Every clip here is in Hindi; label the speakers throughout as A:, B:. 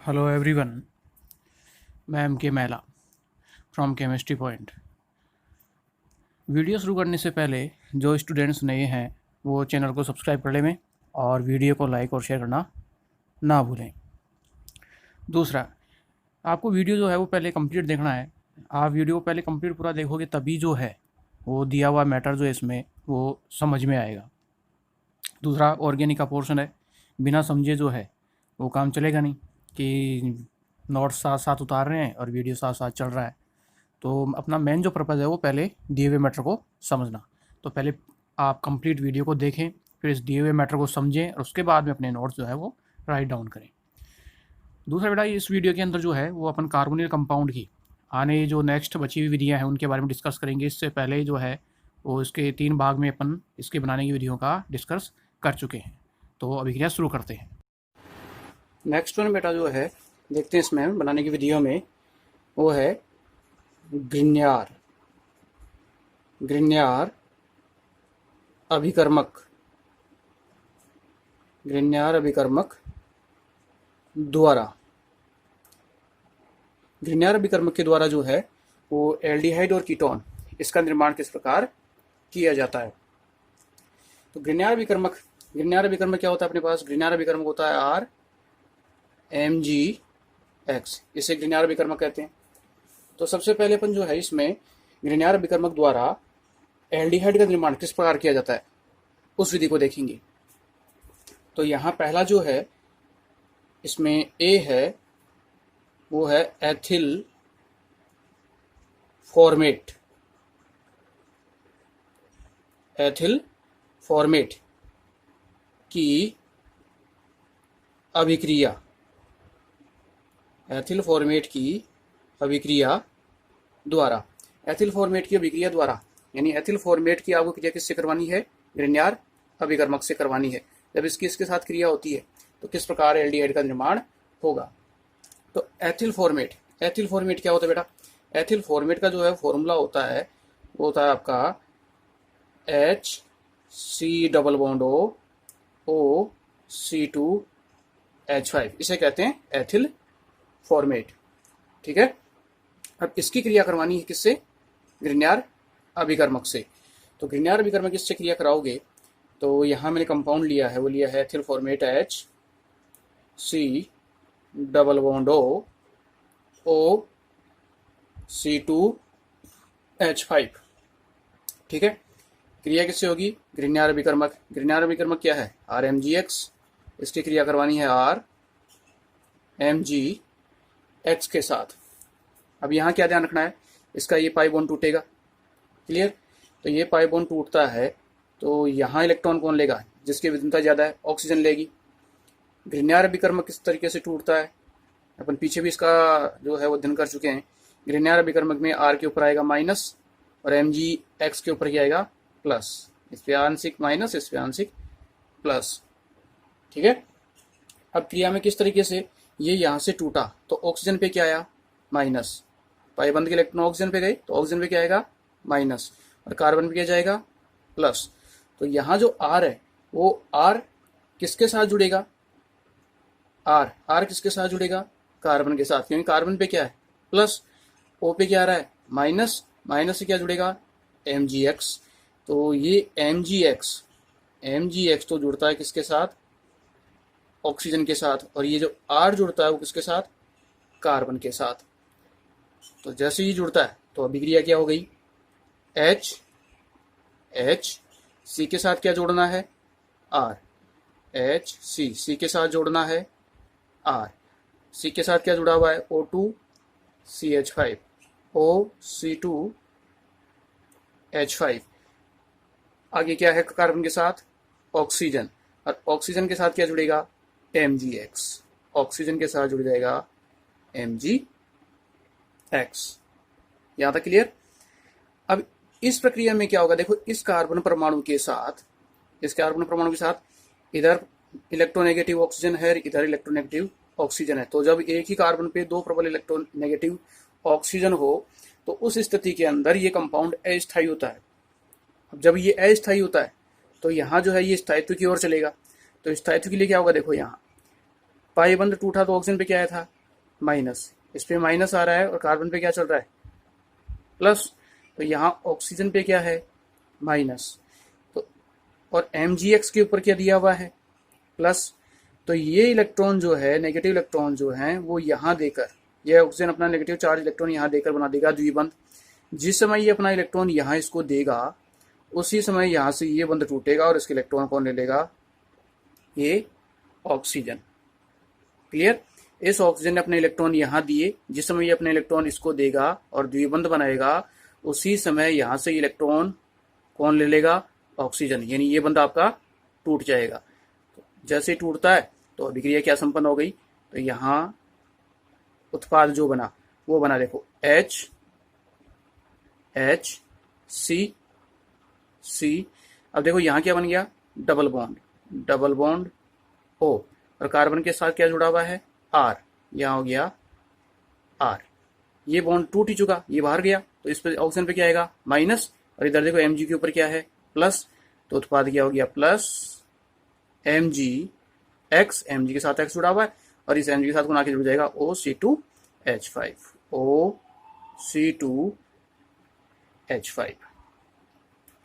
A: हेलो एवरीवन, मैं एम के मैला फ्रॉम केमिस्ट्री पॉइंट। वीडियो शुरू करने से पहले जो स्टूडेंट्स नए हैं वो चैनल को सब्सक्राइब कर लें और वीडियो को लाइक और शेयर करना ना भूलें। दूसरा, आपको वीडियो जो है वो पहले कंप्लीट देखना है। आप वीडियो को पहले कंप्लीट पूरा देखोगे तभी जो है वो दिया हुआ मैटर जो है इसमें वो समझ में आएगा। दूसरा, ऑर्गेनिक का पोर्शन है, बिना समझे जो है वो काम चलेगा नहीं कि नोट्स साथ साथ उतार रहे हैं और वीडियो साथ साथ चल रहा है। तो अपना मेन जो पर्पज़ है वो पहले दिए हुए मैटर को समझना। तो पहले आप कंप्लीट वीडियो को देखें, फिर इस दिए हुए मैटर को समझें और उसके बाद में अपने नोट्स जो है वो राइट डाउन करें। दूसरा बेटा, इस वीडियो के अंदर जो है वो अपन कार्बोनिल कंपाउंड की आने जो नेक्स्ट बची हुई विधियाँ हैं उनके बारे में डिस्कस करेंगे। इससे पहले जो है वो इसके 3 भाग में अपन इसके बनाने की विधियों का डिस्कस कर चुके हैं। तो अभिक्रिया शुरू करते हैं। नेक्स्ट वन बेटा जो है देखते हैं इसमें बनाने की विधियों में, वो है ग्रिग्नार्ड अभिकर्मक। ग्रिग्नार्ड अभिकर्मक द्वारा, ग्रिग्नार्ड अभिकर्मक के द्वारा जो है वो एल्डिहाइड और कीटोन इसका निर्माण किस प्रकार किया जाता है। तो ग्रिग्नार्ड अभिकर्मक क्या होता है अपने पास? ग्रिग्नार्ड अभिकर्मक होता है आर एम जी एक्स, इसे ग्रिग्नार्ड अभिकर्मक कहते हैं। तो सबसे पहले अपन जो है इसमें ग्रिग्नार्ड अभिकर्मक द्वारा एल्डिहाइड का निर्माण किस प्रकार किया जाता है उस विधि को देखेंगे। तो यहाँ पहला जो है इसमें ए है वो है एथिल फॉर्मेट। एथिल फॉर्मेट की अभिक्रिया, एथिल फॉर्मेट की अभिक्रिया द्वारा, एथिल फॉर्मेट की अभिक्रिया द्वारा यानी एथिल फॉर्मेट की आपको क्रिया किससे करवानी है? ग्रिग्नार्ड अभिकर्मक से करवानी है। जब इसकी इसके साथ क्रिया होती है तो किस प्रकार एल्डिहाइड का निर्माण होगा। तो एथिल फॉर्मेट क्या होता है बेटा? एथिल फॉर्मेट का जो है फॉर्मूला होता है वो होता है आपका H C double bond O C2H5, इसे कहते हैं एथिल फॉर्मेट। ठीक है, अब इसकी क्रिया करवानी है किससे? ग्रिग्नार्ड अभिकर्मक से। तो ग्रिग्नार्ड अभिकर्मक इससे क्रिया कराओगे तो यहाँ मैंने कंपाउंड लिया है, वो लिया है ethyl format H C double bond O C2H5। ठीक है, क्रिया किससे होगी? ग्रिग्नार्ड अभिकर्मक क्या है? RMgX, इसकी क्रिया करवानी है RMgX के साथ। अब यहाँ क्या ध्यान रखना है, इसका ये पाई बॉन्ड टूटेगा। क्लियर? तो ये पाई बॉन्ड टूटता है तो यहाँ इलेक्ट्रॉन कौन लेगा? जिसकी विद्युतता ज़्यादा है, ऑक्सीजन लेगी। ग्रिग्नार्ड अभिकर्मक किस तरीके से टूटता है अपन पीछे भी इसका जो है वो अध्ययन कर चुके हैं। ग्रिग्नार्ड अभिकर्मक में R के ऊपर आएगा माइनस और MgX के ऊपर क्या आएगा? प्लस। इस पे आंशिक माइनस, इस पे आंशिक प्लस। ठीक है, अब क्रिया में किस तरीके से ये यहाँ से टूटा तो ऑक्सीजन पे क्या आया? माइनस। पाईबंद के इलेक्ट्रॉन ऑक्सीजन पे गए तो ऑक्सीजन पे क्या आएगा? माइनस, और कार्बन पे क्या जाएगा? प्लस। तो यहाँ जो R है वो R किसके साथ जुड़ेगा? R किसके साथ जुड़ेगा? कार्बन के साथ, क्योंकि कार्बन पे क्या है? प्लस। O पे क्या आ रहा है? माइनस। माइनस से क्या जुड़ेगा? MgX। तो ये MgX तो जुड़ता है किसके साथ? ऑक्सीजन के साथ, और ये जो R जुड़ता है वो किसके साथ? कार्बन के साथ। तो जैसे ही जुड़ता है तो अभिक्रिया क्या हो गई? H C के साथ क्या जोड़ना है? R। C के साथ जोड़ना है R। C के साथ क्या जुड़ा हुआ है? O2CH5 OC2H5। आगे क्या है कार्बन के साथ? ऑक्सीजन, और ऑक्सीजन के साथ क्या जुड़ेगा? MgX। ऑक्सीजन के साथ जुड़ जाएगा MgX। यहां तक क्लियर? अब इस प्रक्रिया में क्या होगा? देखो, इस कार्बन परमाणु के साथ इधर इलेक्ट्रोनेगेटिव ऑक्सीजन है, इधर इलेक्ट्रोनेगेटिव ऑक्सीजन है। तो जब एक ही कार्बन पे दो प्रबल इलेक्ट्रोनेगेटिव ऑक्सीजन हो तो उस स्थिति के अंदर ये कंपाउंड अस्थायी होता है। अब जब ये अस्थायी होता है तो यहाँ जो है ये स्थायित्व की ओर चलेगा। तो स्थायित्व के लिए क्या होगा? देखो यहाँ पाई बंद टूटा तो ऑक्सीजन पे क्या आया था, माइनस, इस पे माइनस आ रहा है और कार्बन पे क्या चल रहा है, प्लस। तो यहाँ ऑक्सीजन पे क्या है, माइनस। तो और mgx के ऊपर क्या दिया हुआ है, प्लस। तो ये इलेक्ट्रॉन जो है, नेगेटिव इलेक्ट्रॉन जो है वो यहाँ देकर, ये ऑक्सीजन अपना नेगेटिव चार्ज इलेक्ट्रॉन यहाँ देकर बना देगा द्विबंध। जिस समय ये अपना इलेक्ट्रॉन यहाँ इसको देगा, उसी समय यहाँ से ये बंध टूटेगा और इसके इलेक्ट्रॉन कौन ले लेगा, ये ऑक्सीजन। क्लियर। इस ऑक्सीजन ने अपने इलेक्ट्रॉन यहाँ दिए, जिस समय ये अपने इलेक्ट्रॉन इसको देगा और द्विबंध बनाएगा, उसी समय यहाँ से इलेक्ट्रॉन कौन ले लेगा, ऑक्सीजन। यानी ये बंध आपका टूट जाएगा। जैसे ही टूटता है तो अभिक्रिया क्या संपन्न हो गई, तो यहाँ उत्पाद जो बना वो बना, देखो H C। अब देखो यहाँ क्या बन गया, डबल बॉन्ड O, और कार्बन के साथ क्या जुड़ा हुआ है, R। यहाँ हो गया R, ये बॉन्ड टूट ही चुका, ये बाहर गया, तो इस पे ऑक्सीजन पे क्या आएगा, माइनस। और इधर देखो Mg के ऊपर क्या है, प्लस। तो उत्पाद क्या हो गया, प्लस MgX, Mg के साथ X जुड़ा हुआ है, और इस Mg के साथ गुना के जुड़ जाएगा OC2H5।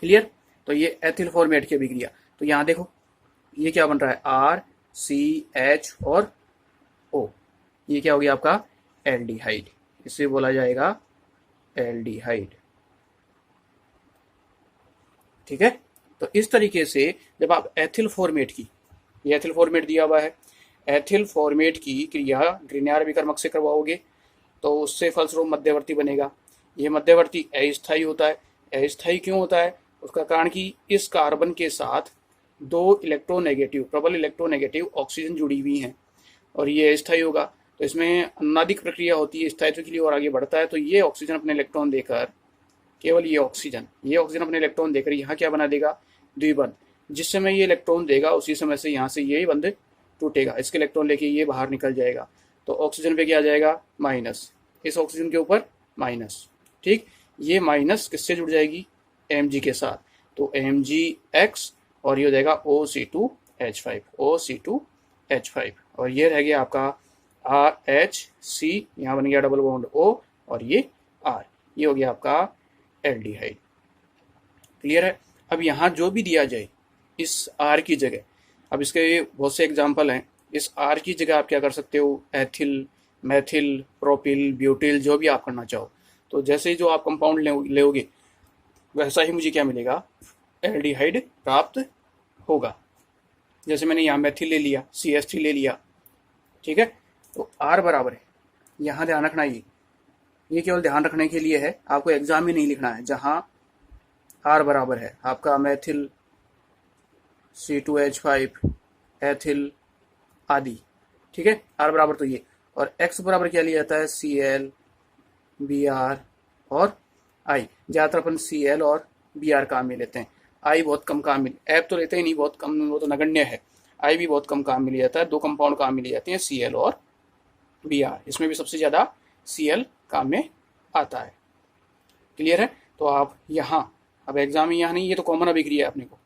A: क्लियर। तो ये एथिल फॉर्मेट की अभिक्रिया। तो यहाँ देखो ये क्या बन रहा है, RCH और O, ये क्या हो गया आपका, एल्डिहाइड। इसे बोला जाएगा एल्डिहाइड। ठीक है। तो इस तरीके से जब आप एथिल फॉर्मेट की, ये एथिल फॉर्मेट दिया हुआ है, एथिल फॉर्मेट की क्रिया ग्रिग्नार्ड विकर्मक से करवाओगे तो उससे फलस्वरूप मध्यवर्ती बनेगा। ये मध्यवर्ती अस्थायी होता है। अस्थायी क्यों होता है, उसका कारण कि इस कार्बन के साथ दो इलेक्ट्रोनेगेटिव, प्रबल इलेक्ट्रोनेगेटिव ऑक्सीजन जुड़ी हुई हैं, और ये अस्थायी होगा। तो इसमें अनादिक प्रक्रिया होती है, स्थायित्व के लिए और आगे बढ़ता है। तो ये ऑक्सीजन अपने इलेक्ट्रॉन देकर, केवल ये ऑक्सीजन अपने इलेक्ट्रॉन देकर यहाँ क्या बना देगा, द्विबंध। जिस समय ये इलेक्ट्रॉन देगा उसी समय से यहाँ से ये बंध टूटेगा, इसके इलेक्ट्रॉन लेके ये बाहर निकल जाएगा। तो ऑक्सीजन पे क्या आ जाएगा, माइनस, इस ऑक्सीजन के ऊपर माइनस। ठीक, ये माइनस किससे जुड़ जाएगी, Mg के साथ। तो MgX, और ये हो जाएगा OC2H5। और ये रह गया आपका RHC, यहाँ बन गया डबल बॉन्ड O, और ये R, ये हो गया आपका एल्डिहाइड। क्लियर है। अब यहाँ जो भी दिया जाए इस R की जगह, अब इसके बहुत से एग्जाम्पल हैं, इस R की जगह आप क्या कर सकते हो, एथिल, मैथिल, प्रोपिल, ब्यूटिल, जो भी आप करना चाहो। तो जैसे जो आप कंपाउंड लेओगे वैसा ही मुझे क्या मिलेगा, एल्डिहाइड प्राप्त होगा। जैसे मैंने यहाँ मैथिल ले लिया, CH3 ले लिया। ठीक है। तो R बराबर है, यहाँ ध्यान रखना, ये केवल ध्यान रखने के लिए है, आपको एग्जाम में नहीं लिखना है। जहाँ R बराबर है आपका मैथिल, C2H5, एथिल आदि। ठीक है। R बराबर तो ये, और X बराबर क्या लिया जाता है, Cl, Br और I। ज़्यादातर अपन Cl और Br काम में लेते हैं, I बहुत कम काम में, ऐप तो लेते ही नहीं, बहुत कम, वो तो नगण्य है। I भी बहुत कम काम में लिया जाता है, दो कंपाउंड काम में लिए जाते हैं, Cl और Br। इसमें भी सबसे ज़्यादा Cl काम में आता है। क्लियर है। तो आप यहाँ, अब एग्जाम में यहाँ नहीं, ये तो कॉमन अभिक्रिया है अपने को।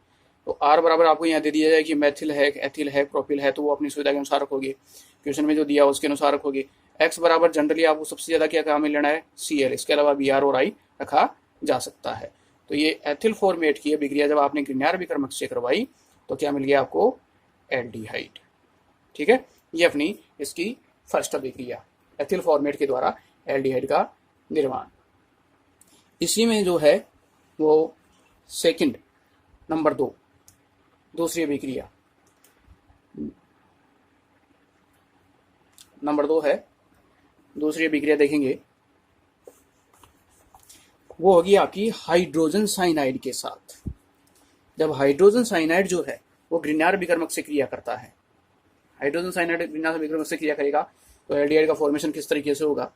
A: तो R बराबर आपको यहाँ दे दिया जाए कि मैथिल है, एथिल है, प्रोपिल है, तो वो अपनी सुविधा के अनुसार रखोगे, क्वेश्चन में जो दिया उसके अनुसार रखोगे। X बराबर जनरली आपको सबसे ज़्यादा क्या काम में लेना है, Cl, इसके अलावा Br और I रखा जा सकता है। तो ये एथिल फॉर्मेट की अभिक्रिया जब आपने ग्रिग्नार्ड विकर्मक से करवाई तो क्या मिल गया आपको, एल्डिहाइड। ठीक है। ये अपनी इसकी फर्स्ट अभिक्रिया, एथिल फॉर्मेट के द्वारा एल्डिहाइड का निर्माण। इसी में जो है वो सेकंड, नंबर 2, दूसरी अभिक्रिया नंबर 2 है। दूसरी अभिक्रिया देखेंगे, वो होगी आपकी हाइड्रोजन साइनाइड के साथ। जब हाइड्रोजन साइनाइड जो है वो ग्रिग्नार्ड विकर्मक से क्रिया करता है, हाइड्रोजन साइनाइड ग्रिग्नार्ड विकर्मक से क्रिया करेगा, तो एल्डिहाइड का फॉर्मेशन किस तरीके से होगा,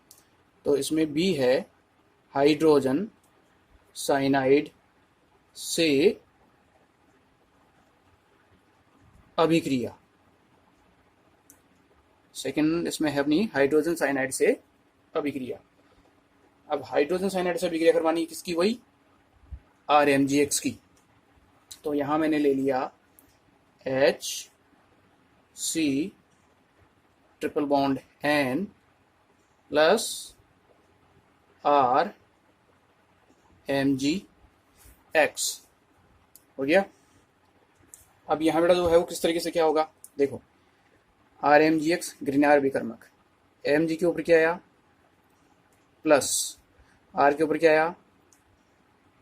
A: तो इसमें बी है हाइड्रोजन साइनाइड से अभिक्रिया। सेकंड इसमें है अपनी हाइड्रोजन साइनाइड से अभिक्रिया। अब हाइड्रोजन साइनाइड से अभिक्रिया करवानी किसकी, वही RMgX की। तो यहां मैंने ले लिया HCl triple bond N plus R MgX हो गया। अब यहाँ बेटा जो है वो किस तरीके से क्या होगा, देखो RMgX ग्रीनर विकर्मक, Mg के ऊपर क्या आया प्लस, R के ऊपर क्या आया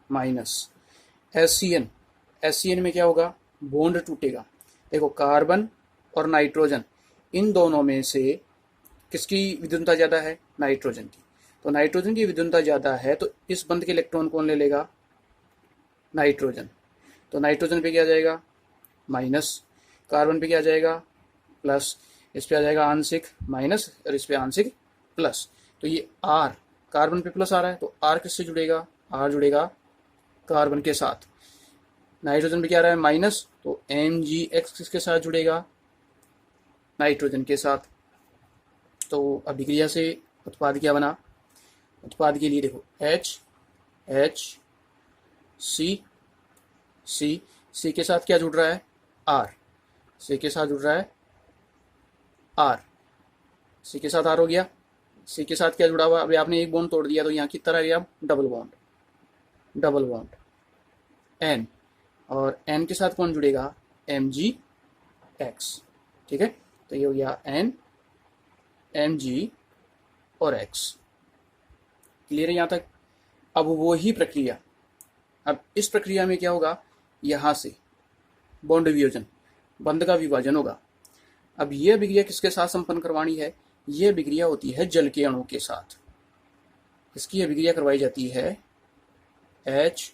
A: माइनस, SCN में क्या होगा, बॉन्ड टूटेगा। देखो कार्बन और नाइट्रोजन इन दोनों में से किसकी विद्युलता ज़्यादा है, नाइट्रोजन की। तो नाइट्रोजन की विद्युलता ज़्यादा है तो इस बंध के इलेक्ट्रॉन कौन ले लेगा, नाइट्रोजन। तो नाइट्रोजन पे क्या जाएगा माइनस, कार्बन पे क्या जाएगा प्लस, इस पे आ जाएगा आंशिक माइनस और इस पे आंशिक प्लस। तो ये R कार्बन पे प्लस आ रहा है तो R किससे जुड़ेगा, R जुड़ेगा कार्बन के साथ। नाइट्रोजन पे क्या आ रहा है माइनस, तो MgX किसके साथ जुड़ेगा, नाइट्रोजन के साथ। तो अभिक्रिया से उत्पाद क्या बना, उत्पाद के लिए देखो H C के साथ क्या जुड़ रहा है R, C के साथ जुड़ रहा है R, C के साथ R हो गया। C के साथ क्या जुड़ा हुआ, अभी आपने एक बॉन्ड तोड़ दिया तो यहाँ की तरह गया डबल बॉन्ड N, और N के साथ कौन जुड़ेगा MgX, ठीक है। तो ये हो गया N Mg और X, क्लियर है यहाँ तक। अब वो ही प्रक्रिया, अब इस प्रक्रिया में क्या होगा, यहाँ से बॉन्ड वियोजन, बंध का विभाजन होगा। अब ये अभिक्रिया किसके साथ संपन्न करवानी है, ये अभिक्रिया होती है जल के अणु के साथ। इसकी अभिक्रिया करवाई जाती है HOH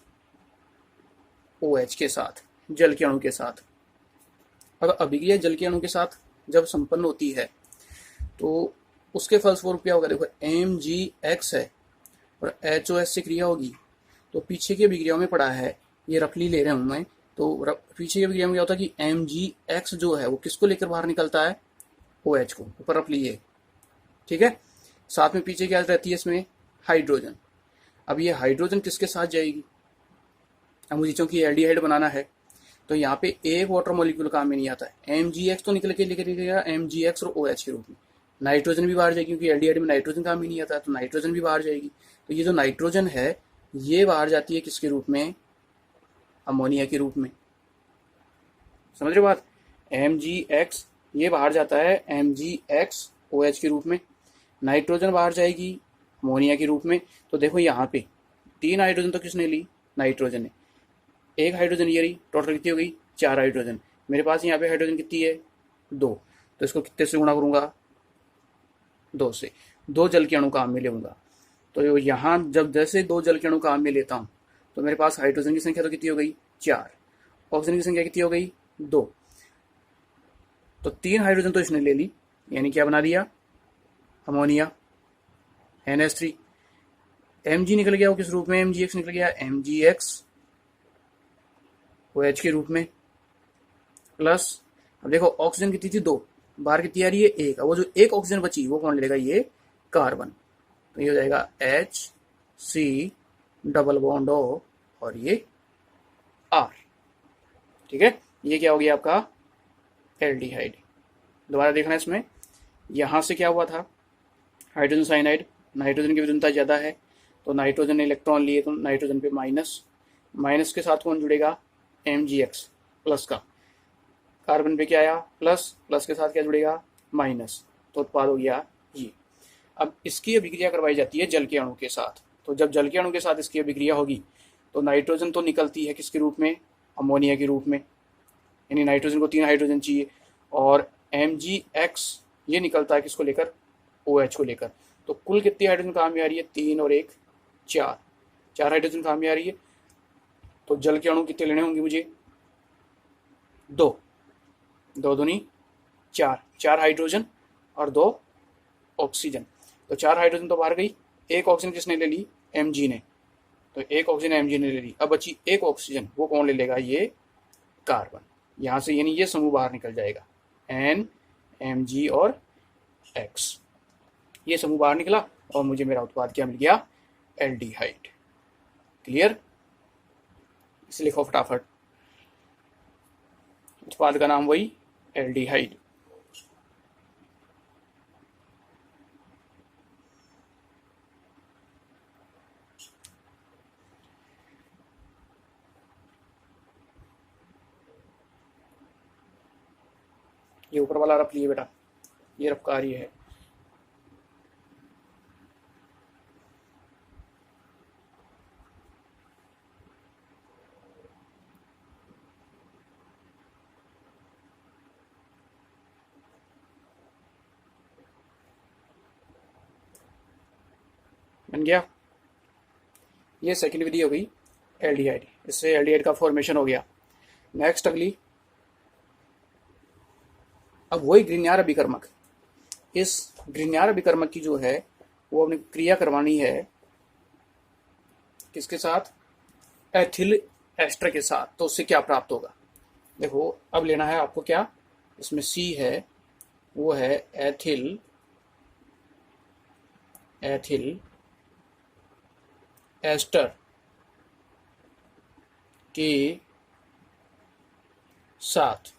A: के साथ, जल के अणु के साथ। अब अभिक्रिया जल के अणु के साथ जब संपन्न होती है तो उसके फलस्वरूप क्या होगा, देखो MgX है और HOH से क्रिया होगी। तो पीछे की अभिक्रियाओं में पड़ा है, ये रफली ले रहा हूं मैं, तो पीछे की अभिक्रिया में क्या होता है कि MgX जो है वो किसको लेकर बाहर निकलता है, OH को, ऊपर रफली है, ठीक है। साथ में पीछे क्या रहती है इसमें, हाइड्रोजन। अब ये हाइड्रोजन किसके साथ जाएगी, अब मुझे चूंकि एल्डिहाइड बनाना है तो यहाँ पे एक वाटर मॉलिक्यूल काम में नहीं आता है, MgX तो निकल के लेकर निकलेगा MgX और OH के रूप में। नाइट्रोजन भी बाहर जाएगी क्योंकि एल्डिहाइड में नाइट्रोजन काम ही नहीं आता है, तो नाइट्रोजन भी बाहर जाएगी। तो ये जो नाइट्रोजन है ये बाहर जाती है किसके रूप में, अमोनिया के रूप में, समझ रहे बात। MgX ये बाहर जाता है MgX OH के रूप में, नाइट्रोजन बाहर जाएगी अमोनिया के रूप में। तो देखो यहाँ पे 3 हाइड्रोजन तो किसने ली, नाइट्रोजन ने, 1 हाइड्रोजन ये रही, टोटल कितनी हो गई 4 हाइड्रोजन। मेरे पास यहाँ पे हाइड्रोजन कितनी है 2, तो इसको कितने से गुणा करूंगा 2 से, 2 जल के अणु काम में लेऊंगा। तो यहाँ जब जैसे 2 जल के अणु काम में लेता हूँ तो मेरे पास हाइड्रोजन की संख्या तो कितनी हो गई 4, ऑक्सीजन की संख्या कितनी हो गई 2। तो 3 हाइड्रोजन तो इसने ले ली, यानी क्या बना दिया अमोनिया NH3। Mg निकल गया वो किस रूप में, MgX निकल गया MgX OH के रूप में प्लस। अब देखो ऑक्सीजन कितनी थी 2, बाहर कितनी आ रही है 1, अब वो जो 1 ऑक्सीजन बची वो कौन लेगा, ये कार्बन। तो ये हो जाएगा HC डबल बॉन्ड O और ये R, ठीक है। ये क्या हो गया आपका एल्डिहाइड। दोबारा देखना इसमें, यहाँ से क्या हुआ था हाइड्रोजन साइनाइड, नाइट्रोजन की विद्युलता ज़्यादा है तो नाइट्रोजन ने इलेक्ट्रॉन लिए तो नाइट्रोजन पे माइनस के साथ कौन जुड़ेगा MgX प्लस का, कार्बन पे क्या आया प्लस के साथ क्या जुड़ेगा माइनस, तो उत्पाद हो गया ये। अब इसकी अभिक्रिया करवाई जाती है जल के अणु के साथ। तो जब जल के अणु के साथ इसकी अभिक्रिया होगी तो नाइट्रोजन तो निकलती है किसके रूप में, अमोनिया के रूप में, यानी नाइट्रोजन को 3 हाइड्रोजन चाहिए, और MgX ये निकलता है किसको लेकर, OH को लेकर। तो कुल कितनी हाइड्रोजन काम में आ रही है 3 और 1 4 हाइड्रोजन काम में आ रही है। तो जल के अणु कितने लेने होंगे मुझे 2 दूनी 4 हाइड्रोजन और 2 ऑक्सीजन। तो 4 हाइड्रोजन तो बाहर गई, 1 ऑक्सीजन किसने ले ली Mg ने, तो 1 ऑक्सीजन Mg ने ले ली। अब बची 1 ऑक्सीजन, वो कौन ले लेगा, ये कार्बन। यहाँ से यानी ये समूह बाहर निकल जाएगा N Mg और X, ये समूह बाहर निकला और मुझे मेरा उत्पाद क्या मिल गया, एल्डिहाइड। क्लियर, इसे लिखो फटाफट, उत्पाद का नाम वही एल्डिहाइड। ये ऊपर वाला रफ लिए बेटा, ये रफ कार्य है। बन गया। ये सेकंड विधि हो गई एल्डिहाइड, इससे एल्डिहाइड का फॉर्मेशन हो गया। नेक्स्ट अगली, अब वही ग्रिग्नार्ड अभिकर्मक, इस ग्रिग्नार्ड अभिकर्मक की जो है वो अपनी क्रिया करवानी है किसके साथ, एथिल एस्टर के साथ। तो उससे क्या प्राप्त होगा, देखो अब लेना है आपको क्या, इसमें सी है, वो है एथिल एस्टर के साथ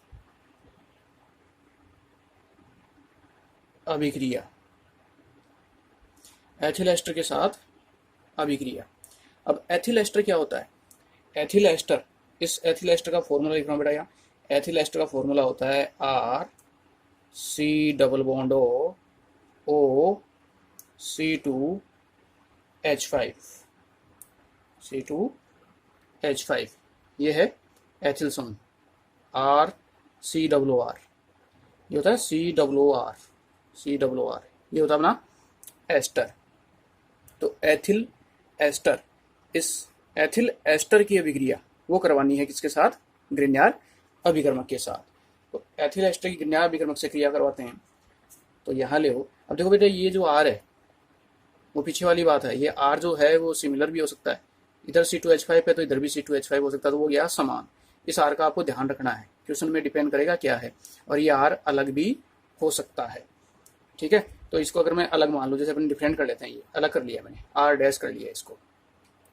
A: अभिक्रिया, एथिल एस्टर के साथ अभिक्रिया। अब एथिल एस्टर क्या होता है, एथिल एस्टर, इस एथिल एस्टर का फॉर्मूला लिख रहा हूँ बेटा यहाँ। एथिल एस्टर का फॉर्मूला होता है R C double bond O C2H5, C2H5, ये है एथिल समूह, RCOR, ये होता है COR, ये होता है अपना एस्टर। तो एथिल एस्टर, इस एथिल एस्टर की अभिक्रिया वो करवानी है किसके साथ, ग्रिग्नार्ड अभिकर्मक के साथ। तो एथिल एस्टर की ग्रिग्नार्ड अभिकर्मक से क्रिया करवाते हैं। तो यहाँ ले हो, अब देखो बेटा ये जो R है वो पीछे वाली बात है, ये R जो है वो सिमिलर भी हो सकता है, इधर C2H5 है तो इधर भी C2H5 हो सकता है, तो वो गया समान। इस R का आपको ध्यान रखना है, क्वेश्चन में डिपेंड करेगा क्या है, और ये R अलग भी हो सकता है, ठीक है। तो इसको अगर मैं अलग मान लूँ, जैसे अपन डिफरेंट कर लेते हैं, ये अलग कर लिया मैंने, R डैश कर लिया इसको,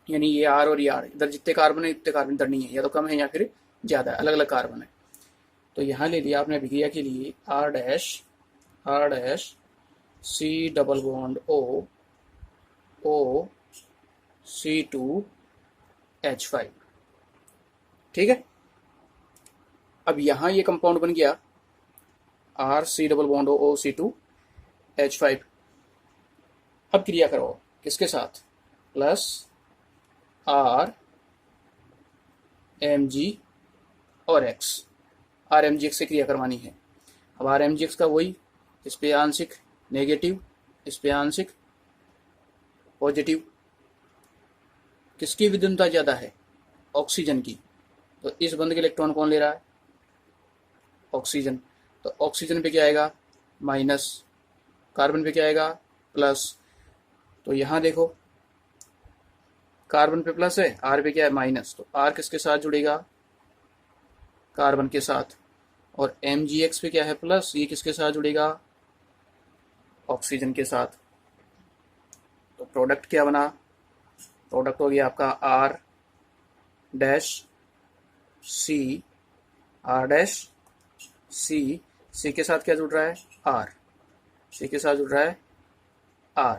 A: यानी ये R और ये R, इधर जितने कार्बन है इतने कार्बन इधर नहीं है, या तो कम है या फिर ज़्यादा है, अलग अलग कार्बन है। तो यहाँ ले लिया आपने अभिक्रिया के लिए R dash C double bond O C2H5, ठीक है। अब यहाँ ये कंपाउंड बन गया R C double bond O C2H5। अब क्रिया करो किसके साथ, प्लस R Mg और X, R Mgx से क्रिया करवानी है। अब R Mgx का वही, इस पे आंशिक नेगेटिव, इस पे आंशिक पॉजिटिव, किसकी विद्युमता ज़्यादा है, ऑक्सीजन की। तो इस बंद के इलेक्ट्रॉन कौन ले रहा है, ऑक्सीजन। तो ऑक्सीजन पे क्या आएगा, माइनस, कार्बन पे क्या आएगा, प्लस। तो यहाँ देखो कार्बन पे प्लस है, आर पे क्या है, माइनस। तो आर किसके साथ जुड़ेगा, कार्बन के साथ। और Mgx पे क्या है, प्लस, ये किसके साथ जुड़ेगा, ऑक्सीजन के साथ। तो प्रोडक्ट क्या बना, प्रोडक्ट हो गया आपका R डैश C, C के साथ क्या जुड़ रहा है, R, C के साथ जुड़ रहा है R।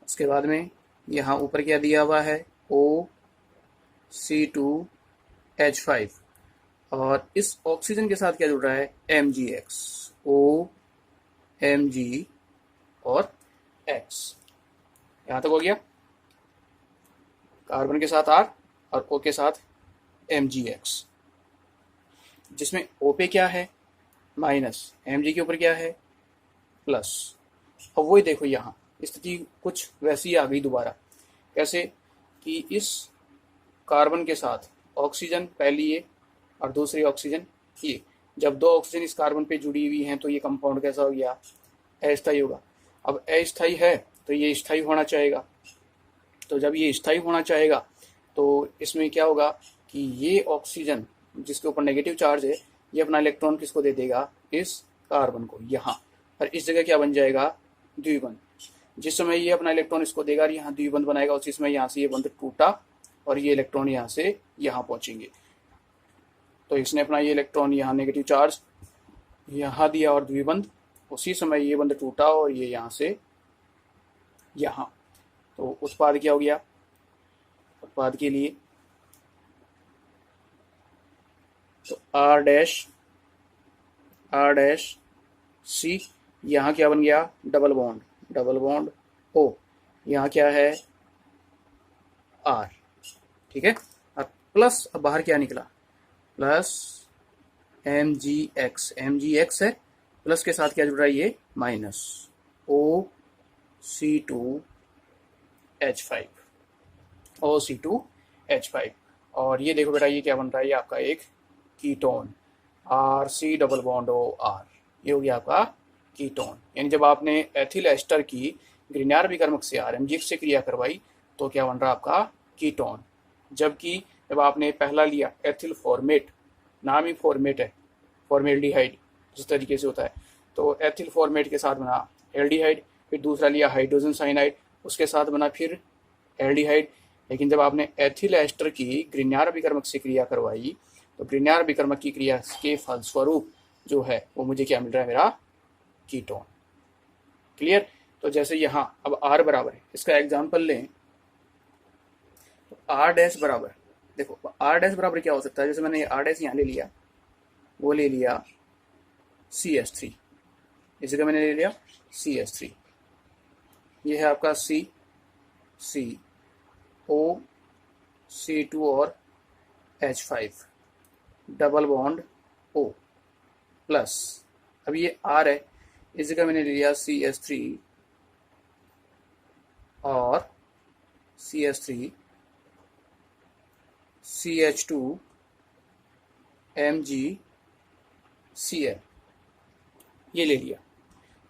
A: उसके बाद में यहाँ ऊपर क्या दिया हुआ है, O C2H5, और इस ऑक्सीजन के साथ क्या जुड़ रहा है, Mgx, O Mg और X। यहाँ तक हो गया, कार्बन के साथ R और O के साथ Mgx, जिसमें O पे क्या है, माइनस, Mg के ऊपर क्या है, प्लस। अब वही देखो यहाँ स्थिति कुछ वैसी आ गई दोबारा, कैसे कि इस कार्बन के साथ ऑक्सीजन पहली ये और दूसरी ऑक्सीजन ये, जब दो ऑक्सीजन इस कार्बन पे जुड़ी हुई हैं तो ये कंपाउंड कैसा हो गया, अस्थायी होगा। अब अस्थायी है तो ये स्थायी होना चाहेगा, तो जब ये स्थायी होना चाहेगा तो इसमें क्या होगा कि ये ऑक्सीजन जिसके ऊपर नेगेटिव चार्ज है, ये अपना इलेक्ट्रॉन किसको दे देगा, इस कार्बन को यहाँ, और इस जगह क्या बन जाएगा, द्विबंध। जिस समय ये अपना इलेक्ट्रॉन इसको देगा और यहाँ द्विबंध बनाएगा, उसी समय यहाँ से ये बंध टूटा और ये इलेक्ट्रॉन यहाँ से यहाँ पहुँचेंगे। तो इसने अपना ये इलेक्ट्रॉन यहाँ नेगेटिव चार्ज यहाँ दिया और द्विबंध, उसी समय ये बंध टूटा और ये यहाँ से यहाँ। तो उत्पाद क्या हो गया, उत्पाद के लिए तो R dash R dash C, यहाँ क्या बन गया, डबल बॉन्ड O, यहाँ क्या है R, ठीक है। अब प्लस, अब बाहर क्या निकला, प्लस MgX है, प्लस के साथ क्या जुड़ रहा है ये माइनस OC2H5, और ये देखो बेटा ये क्या बन रहा है, ये आपका एक ketone RC double bond OR, ये हो गया आपका कीटोन। यानी जब आपने एथिल एस्टर की ग्रिग्नार्ड विकर्मक से RMgX से क्रिया करवाई तो क्या बन रहा आपका कीटोन। जबकि जब आपने पहला लिया एथिल फॉर्मेट, नाम ही फॉर्मेट है, फॉर्मेल्डिहाइड जिस तरीके से होता है, तो एथिल फॉर्मेट के साथ बना एल्डिहाइड, फिर दूसरा लिया हाइड्रोजन साइनाइड, उसके साथ बना फिर एल्डिहाइड। लेकिन जब आपने एथिल एस्टर की ग्रिग्नार्ड विकर्मक से क्रिया करवाई तो ग्रिग्नार्ड विकर्मक की क्रिया के फलस्वरूप जो है वो मुझे क्या मिल रहा है, मेरा कीटोन। क्लियर। तो जैसे यहाँ अब R बराबर है, इसका एग्जाम्पल लें तो R डैश बराबर, देखो R डैश बराबर क्या हो सकता है, जैसे मैंने R डैश यहाँ ले लिया, वो ले लिया CH3, इस जगह मैंने ले लिया CH3, ये है आपका CO, C2 और H5 double bond O plus, अब ये R है, इस जगह मैंने ले लिया CH3 और CH3 CH2 MgCl, ये ले लिया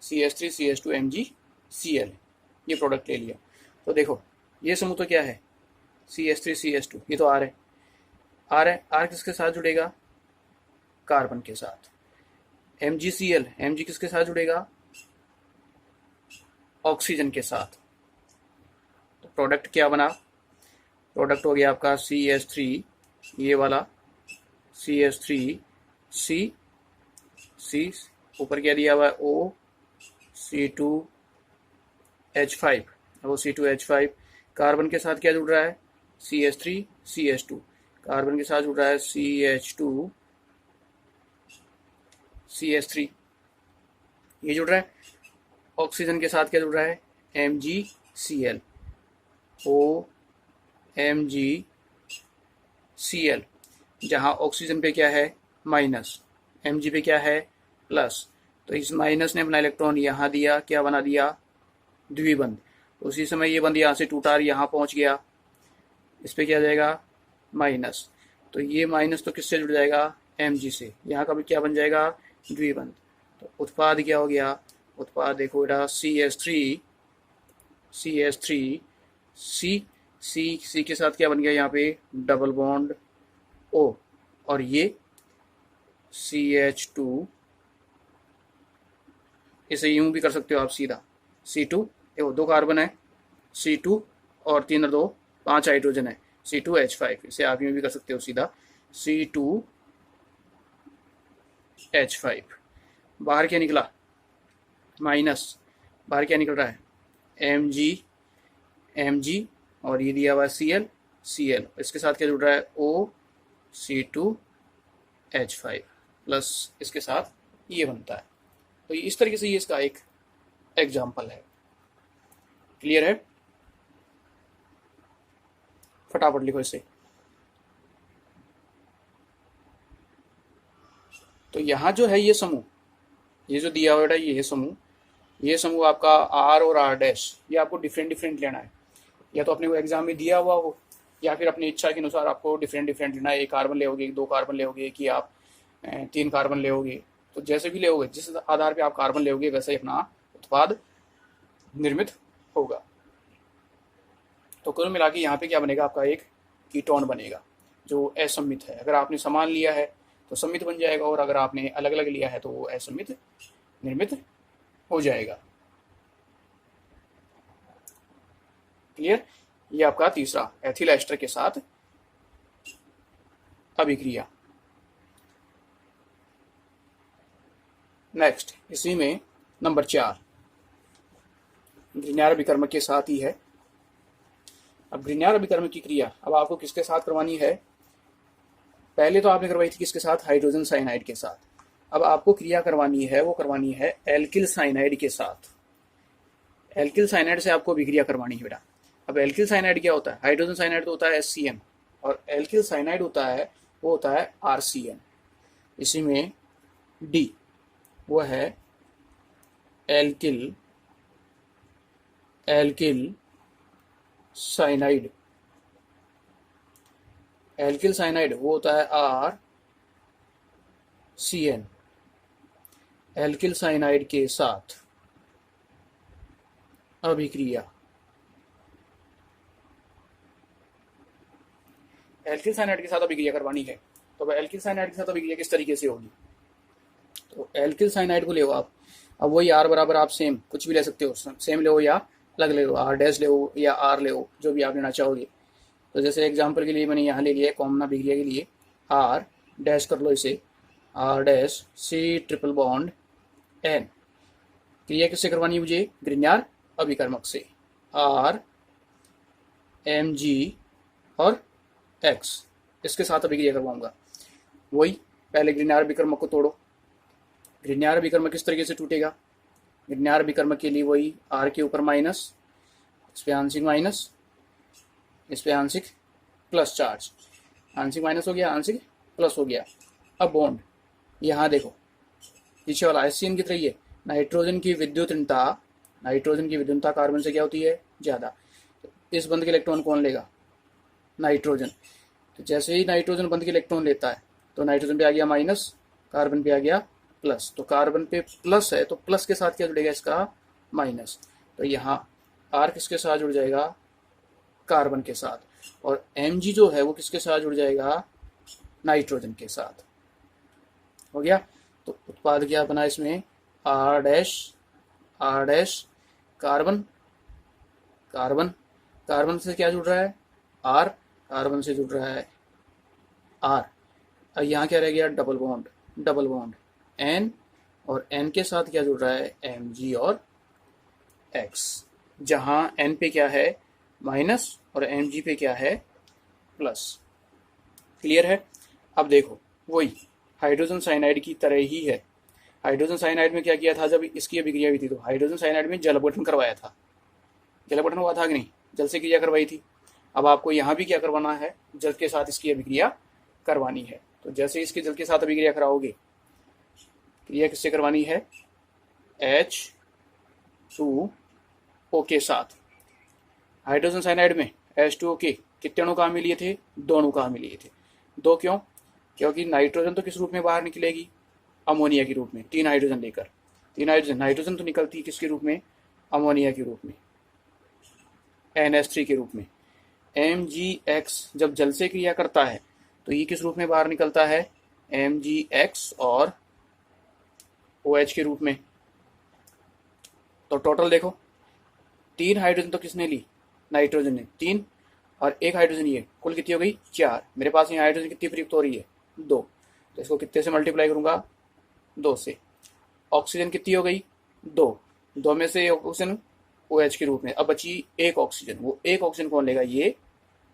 A: CH3 CH2 MgCl, ये प्रोडक्ट ले लिया। तो देखो ये समूह तो क्या है CH3 CH2, ये तो R है, R किसके साथ जुड़ेगा, कार्बन के साथ। MgCl, Mg किसके साथ जुड़ेगा, ऑक्सीजन के साथ। तो प्रोडक्ट क्या बना, प्रोडक्ट हो गया आपका CH3, ये वाला CH3 C, ऊपर क्या दिया हुआ है O, C2H5, वो C2H5 कार्बन के साथ क्या जुड़ रहा है CH3 CH2, कार्बन के साथ जुड़ रहा है CH2 CH3, ये जुड़ रहा है। ऑक्सीजन के साथ क्या जुड़ रहा है MgCl, OMgCl, जहाँ ऑक्सीजन पे क्या है माइनस, Mg पे क्या है प्लस, तो इस माइनस ने अपना इलेक्ट्रॉन यहाँ दिया, क्या बना दिया द्विबंध। उसी समय ये बंध यहाँ से टूटा और यहाँ पहुँच गया, इस पे क्या जाएगा माइनस, तो ये माइनस तो किससे जुड़ जाएगा Mg से, यहाँ का भी क्या बन जाएगा द्विबंध। तो उत्पाद क्या हो गया, उत्पाद देखो बेटा CH3 C के साथ क्या बन गया यहाँ पे डबल बॉन्ड O, और ये CH2, इसे यूं भी कर सकते हो आप सीधा C2, देखो 2 कार्बन है C2 और 3 और 2 5 हाइड्रोजन है C2H5, इसे आप यूं भी कर सकते हो सीधा C2H5। बाहर क्या निकला माइनस, बाहर क्या निकल रहा है Mg, और ये दिया हुआ है Cl, इसके साथ क्या जुड़ रहा है OC2H5 प्लस इसके साथ ये बनता है। तो इस तरीके से ये इसका एक एग्जाम्पल है। क्लियर है, फटाफट लिखो इसे। तो यहाँ जो है ये समूह, ये जो दिया हुआ है ये समूह आपका R और R डैश, ये आपको डिफरेंट लेना है, या तो अपने को एग्जाम में दिया हुआ हो या फिर अपनी इच्छा के अनुसार आपको डिफरेंट लेना है। 1 कार्बन लेओगे, 2 कार्बन लेओगे, कि आप 3 कार्बन लेओगे, तो जैसे भी लेओगे जिस आधार पे आप कार्बन लेओगे वैसे ही अपना उत्पाद निर्मित होगा। तो कुल मिला के यहाँ पे क्या बनेगा आपका एक कीटोन बनेगा जो असम्मित है। अगर आपने समान लिया है तो सम्मित बन जाएगा, और अगर आपने अलग अलग लिया है तो वो असम्मित निर्मित हो जाएगा। क्लियर। ये आपका तीसरा एथिल एस्टर के साथ अभिक्रिया। नेक्स्ट इसी में नंबर 4 ग्रिग्नार्ड विकर्मक के साथ ही है। अब ग्रिग्नार्ड विकर्मक की क्रिया अब आपको किसके साथ करवानी है, पहले तो आपने करवाई थी किसके साथ, हाइड्रोजन साइनाइड के साथ। अब आपको क्रिया करवानी है वो करवानी है एल्किल साइनाइड के साथ। एल्किल साइनाइड से आपको अभिक्रिया करवानी है बेटा। अब एल्किल साइनाइड क्या होता है? हाइड्रोजन साइनाइड तो होता है HCN और एल्किल साइनाइड होता है वो होता है RCN। इसी में D वो है एल्किल साइनाइड। एल्किल साइनाइड वो होता है RCN। एल्किल साइनाइड के साथ अभिक्रिया। एल्किल साइनाइड के साथ अभिक्रिया करवानी है तो एल्किल साइनाइड के साथ अभिक्रिया किस तरीके से होगी? तो एल्किल साइनाइड को ले आप, अब वही R बराबर आप सेम कुछ भी ले सकते हो, सेम ले या अलग ले लो, R डैश ले या R ले, जो भी आप लेना चाहोगे। तो जैसे एग्जांपल के लिए मैंने यहाँ ले लिया है कॉमन अभिक्रिया के लिए, R डैश कर लो इसे, R dash C triple bond N। क्रिया किससे करवानी है मुझे? ग्रिग्नार अभिकर्मक से, R Mg और X इसके साथ अभिक्रिया करवाऊंगा। वही पहले ग्रिग्नार अभिकर्मक को तोड़ो। ग्रिग्नार अभिकर्मक किस तरीके से टूटेगा? ग्रिग्नार अभिकर्मक के लिए वही R के ऊपर माइनस, इस पे आंशिक माइनस, इस पे आंशिक प्लस चार्ज, आंशिक माइनस हो गया, आंशिक प्लस हो गया। अब बॉन्ड यहाँ देखो, पीछे वाला HCN की तरह ही है। नाइट्रोजन की विद्युत ऋणता, नाइट्रोजन की विद्युतता कार्बन से क्या होती है? ज़्यादा। तो इस बंध के इलेक्ट्रॉन कौन लेगा? नाइट्रोजन। तो जैसे ही नाइट्रोजन बंध के इलेक्ट्रॉन लेता है तो नाइट्रोजन पे आ गया माइनस, कार्बन पे आ गया प्लस। तो कार्बन पे प्लस है तो प्लस के साथ क्या जुड़ेगा? इसका माइनस। तो यहाँ R किसके साथ जुड़ जाएगा? कार्बन के साथ। और Mg जो है वो किसके साथ जुड़ जाएगा? नाइट्रोजन के साथ। हो गया। तो उत्पाद क्या बना इसमें? R dash carbon, carbon, carbon से क्या जुड़ रहा है? R, कार्बन से जुड़ रहा है R। और यहाँ क्या रह गया? डबल बॉन्ड N, और N के साथ क्या जुड़ रहा है? Mg और X, जहाँ N पे क्या है? माइनस, और Mg पे क्या है? प्लस। क्लियर है? अब देखो वही हाइड्रोजन साइनाइड की तरह ही है। हाइड्रोजन साइनाइड में क्या किया था? जब इसकी अभिक्रिया हुई थी तो हाइड्रोजन साइनाइड में जल अपघटन करवाया था। जल अपघटन हुआ था कि नहीं? जल से क्रिया करवाई थी। अब आपको यहाँ भी क्या करवाना है? जल के साथ इसकी अभिक्रिया करवानी है। तो जैसे इसके जल के साथ अभिक्रिया कराओगे, क्रिया किससे करवानी है? H2O के साथ। हाइड्रोजन साइनाइड में H2O के कितने अणु काम में लिए थे? 2 अणु काम में लिए थे। 2 क्यों? क्योंकि नाइट्रोजन तो किस रूप में बाहर निकलेगी? अमोनिया के रूप में। 3 हाइड्रोजन लेकर, 3 नाइट्रोजन तो निकलती है किसके रूप में? अमोनिया के रूप में, NH3 के रूप में। MgX जब जल से क्रिया करता है तो ये किस रूप में बाहर निकलता है? MgX और OH के रूप में। तो टोटल देखो, 3 हाइड्रोजन तो किसने ली? नाइट्रोजन ने। 3 और 1 हाइड्रोजन ये, कुल कितनी हो गई? 4। मेरे पास यहाँ हाइड्रोजन कितनी प्रयुक्त हो रही है? 2। तो इसको कितने से मल्टीप्लाई करूंगा? 2 से। ऑक्सीजन कितनी हो गई? 2 में से ऑक्सीजन OH के रूप में। अब बची 1 ऑक्सीजन। वो 1 ऑक्सीजन कौन लेगा? ये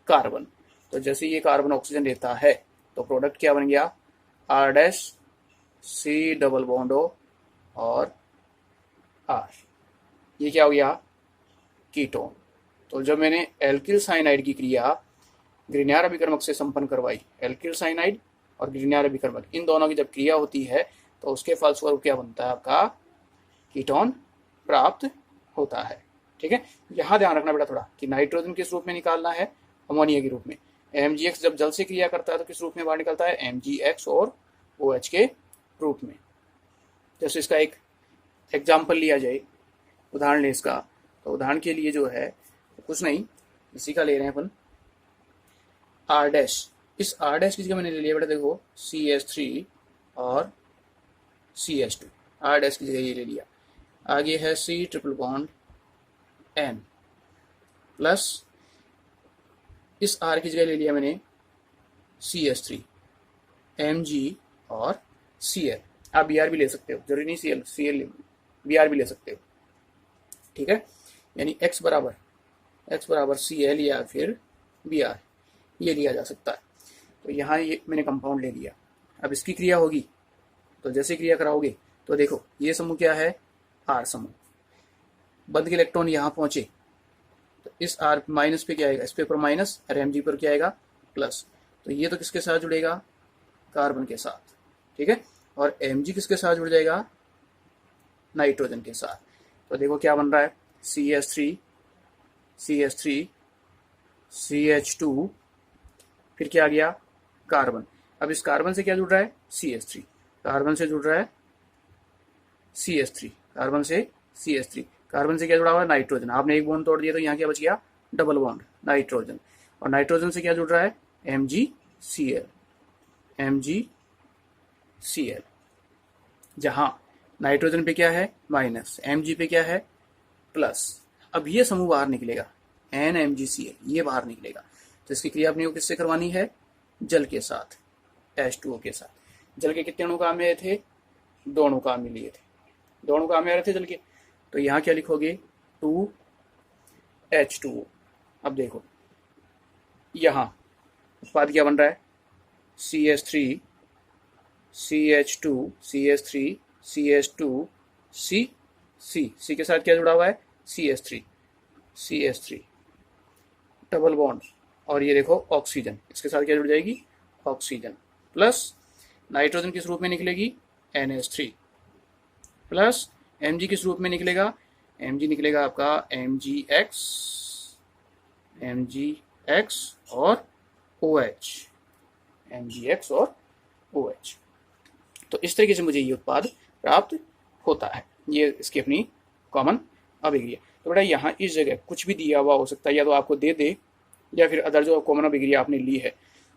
A: कार्बन। तो जैसे ये कार्बन ऑक्सीजन लेता है तो प्रोडक्ट क्या बन गया? R dash C double bond O और R। ये क्या हो गया? कीटोन। तो जब मैंने एल्किल साइनाइड की क्रिया ग्रिग्नार अभिकर्मक से संपन्न करवाई, एल्किल साइनाइड और ग्रिग्नार अभिकर्मक इन दोनों की जब क्रिया होती है तो उसके फलस्वरूप क्या बनता है? आपका कीटोन प्राप्त होता है। ठीक है। यहाँ ध्यान रखना बेटा थोड़ा कि नाइट्रोजन किस रूप में निकालना है? अमोनिया के रूप में। MgX जब जल से क्रिया करता है तो किस रूप में बाहर निकलता है? MgX और OH के रूप में। जैसे इसका एक एग्जाम्पल लिया जाए, उदाहरण ले इसका, तो उदाहरण के लिए जो है कुछ नहीं, इसी का ले रहे हैं अपन R डैश। इस R डैश की जगह मैंने ले लिया बेटा देखो CH3 और CH2। R डैश की जगह ये ले लिया। आगे है C triple bond N plus इस R की जगह ले लिया मैंने CH3, Mg और Cl। आप Br भी ले सकते हो, जरूरी नहीं Cl Br भी ले सकते हो। ठीक है। यानी x बराबर Cl या फिर Br ये लिया जा सकता है। तो यहाँ ये मैंने कंपाउंड ले लिया। अब इसकी क्रिया होगी तो जैसे क्रिया कराओगे तो देखो ये समूह क्या है, R समूह। बंद के इलेक्ट्रॉन यहाँ पहुंचे तो इस R माइनस पे क्या आएगा, इस पे ऊपर माइनस और Mg पर क्या आएगा प्लस। तो ये तो किसके साथ जुड़ेगा, कार्बन के साथ, ठीक है। और Mg किसके साथ जुड़ जाएगा, नाइट्रोजन के साथ। तो देखो क्या बन रहा है, CH3 CH3 CH2, फिर क्या आ गया कार्बन। अब इस कार्बन से क्या जुड़ रहा है, CH3, कार्बन से जुड़ रहा है CH3, कार्बन से CH3, कार्बन से क्या जुड़ा हुआ है, नाइट्रोजन। आपने एक बॉन्ड तोड़ दिया तो यहाँ क्या बच गया, डबल बॉन्ड नाइट्रोजन। और नाइट्रोजन से क्या जुड़ रहा है, MgCl, MgCl, जहां नाइट्रोजन पे क्या है माइनस, Mg पे क्या है प्लस। अब ये समूह बाहर निकलेगा, NMgCl, ये बाहर निकलेगा। तो इसकी क्रिया अपने को किससे करवानी है, जल के साथ, H2O के साथ। जल के कितने अणु काम में आए थे, 2 अणु काम में लिए थे, 2 अणु काम में आ रहे थे जल के। तो यहाँ क्या लिखोगे, 2H2O। अब देखो यहाँ उत्पाद क्या बन रहा है, CH3 CH2 CH3 CH2 C के साथ क्या जुड़ा हुआ है, CH3 डबल बॉन्ड। और ये देखो ऑक्सीजन, इसके साथ क्या जुड़ जाएगी, ऑक्सीजन प्लस नाइट्रोजन किस रूप में निकलेगी, NH3 प्लस Mg किस रूप में निकलेगा, Mg निकलेगा आपका MgX और OH, MgX और OH। तो इस तरीके से मुझे ये उत्पाद प्राप्त होता है। ये इसकी अपनी कॉमन अभिक्रिया। तो बेटा यहाँ इस जगह कुछ भी दिया हुआ हो सकता है, या तो आपको दे दे या फिर अदर जो कॉमन अभिक्रिया आपने ली है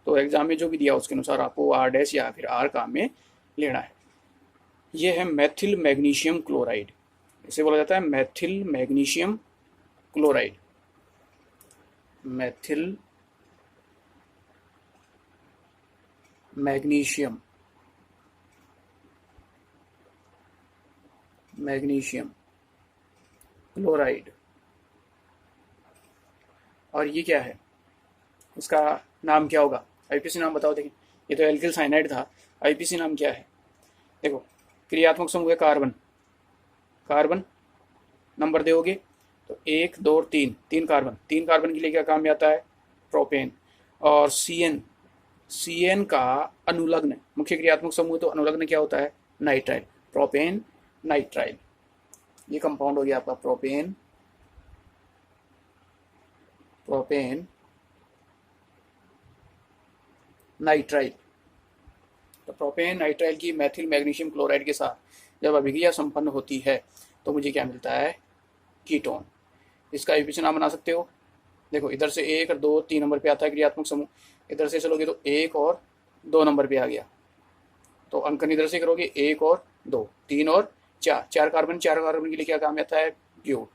A: तो एग्जाम में जो भी दिया उसके अनुसार आपको R' या फिर R काम में लेना है। ये है मेथिल मैग्नीशियम क्लोराइड, इसे बोला जाता है methyl magnesium chloride, methyl magnesium chloride. और ये क्या है, इसका नाम क्या होगा, आईपीसी नाम बताओ। देखिए ये तो एल्किल साइनाइड था, आईपीसी नाम क्या है, देखो क्रियात्मक समूह है कार्बन, कार्बन नंबर दोगे तो 1 2 और 3, 3 कार्बन, 3 कार्बन के लिए क्या काम में आता है, प्रोपेन। और CN का अनुलग्न मुख्य क्रियात्मक समूह, तो अनुलग्न क्या होता है, नाइट्राइल, प्रोपेन नाइट्राइल। ये कंपाउंड हो गया आपका प्रोपेन नाइट्राइल। तो प्रोपेन नाइट्राइल की मेथिल मैग्नीशियम क्लोराइड के साथ जब अभिक्रिया संपन्न होती है तो मुझे क्या मिलता है, कीटोन। इसका आईपीसी नाम बना सकते हो। देखो इधर से 1 और 2 3 नंबर पे आता है क्रियात्मक समूह, इधर से चलोगे तो 1 और 2 नंबर पे आ गया। तो अंकन इधर से करोगे 1 और 2, 3 और 4, 4 कार्बन के लिए क्या काम आता है, ब्यूट।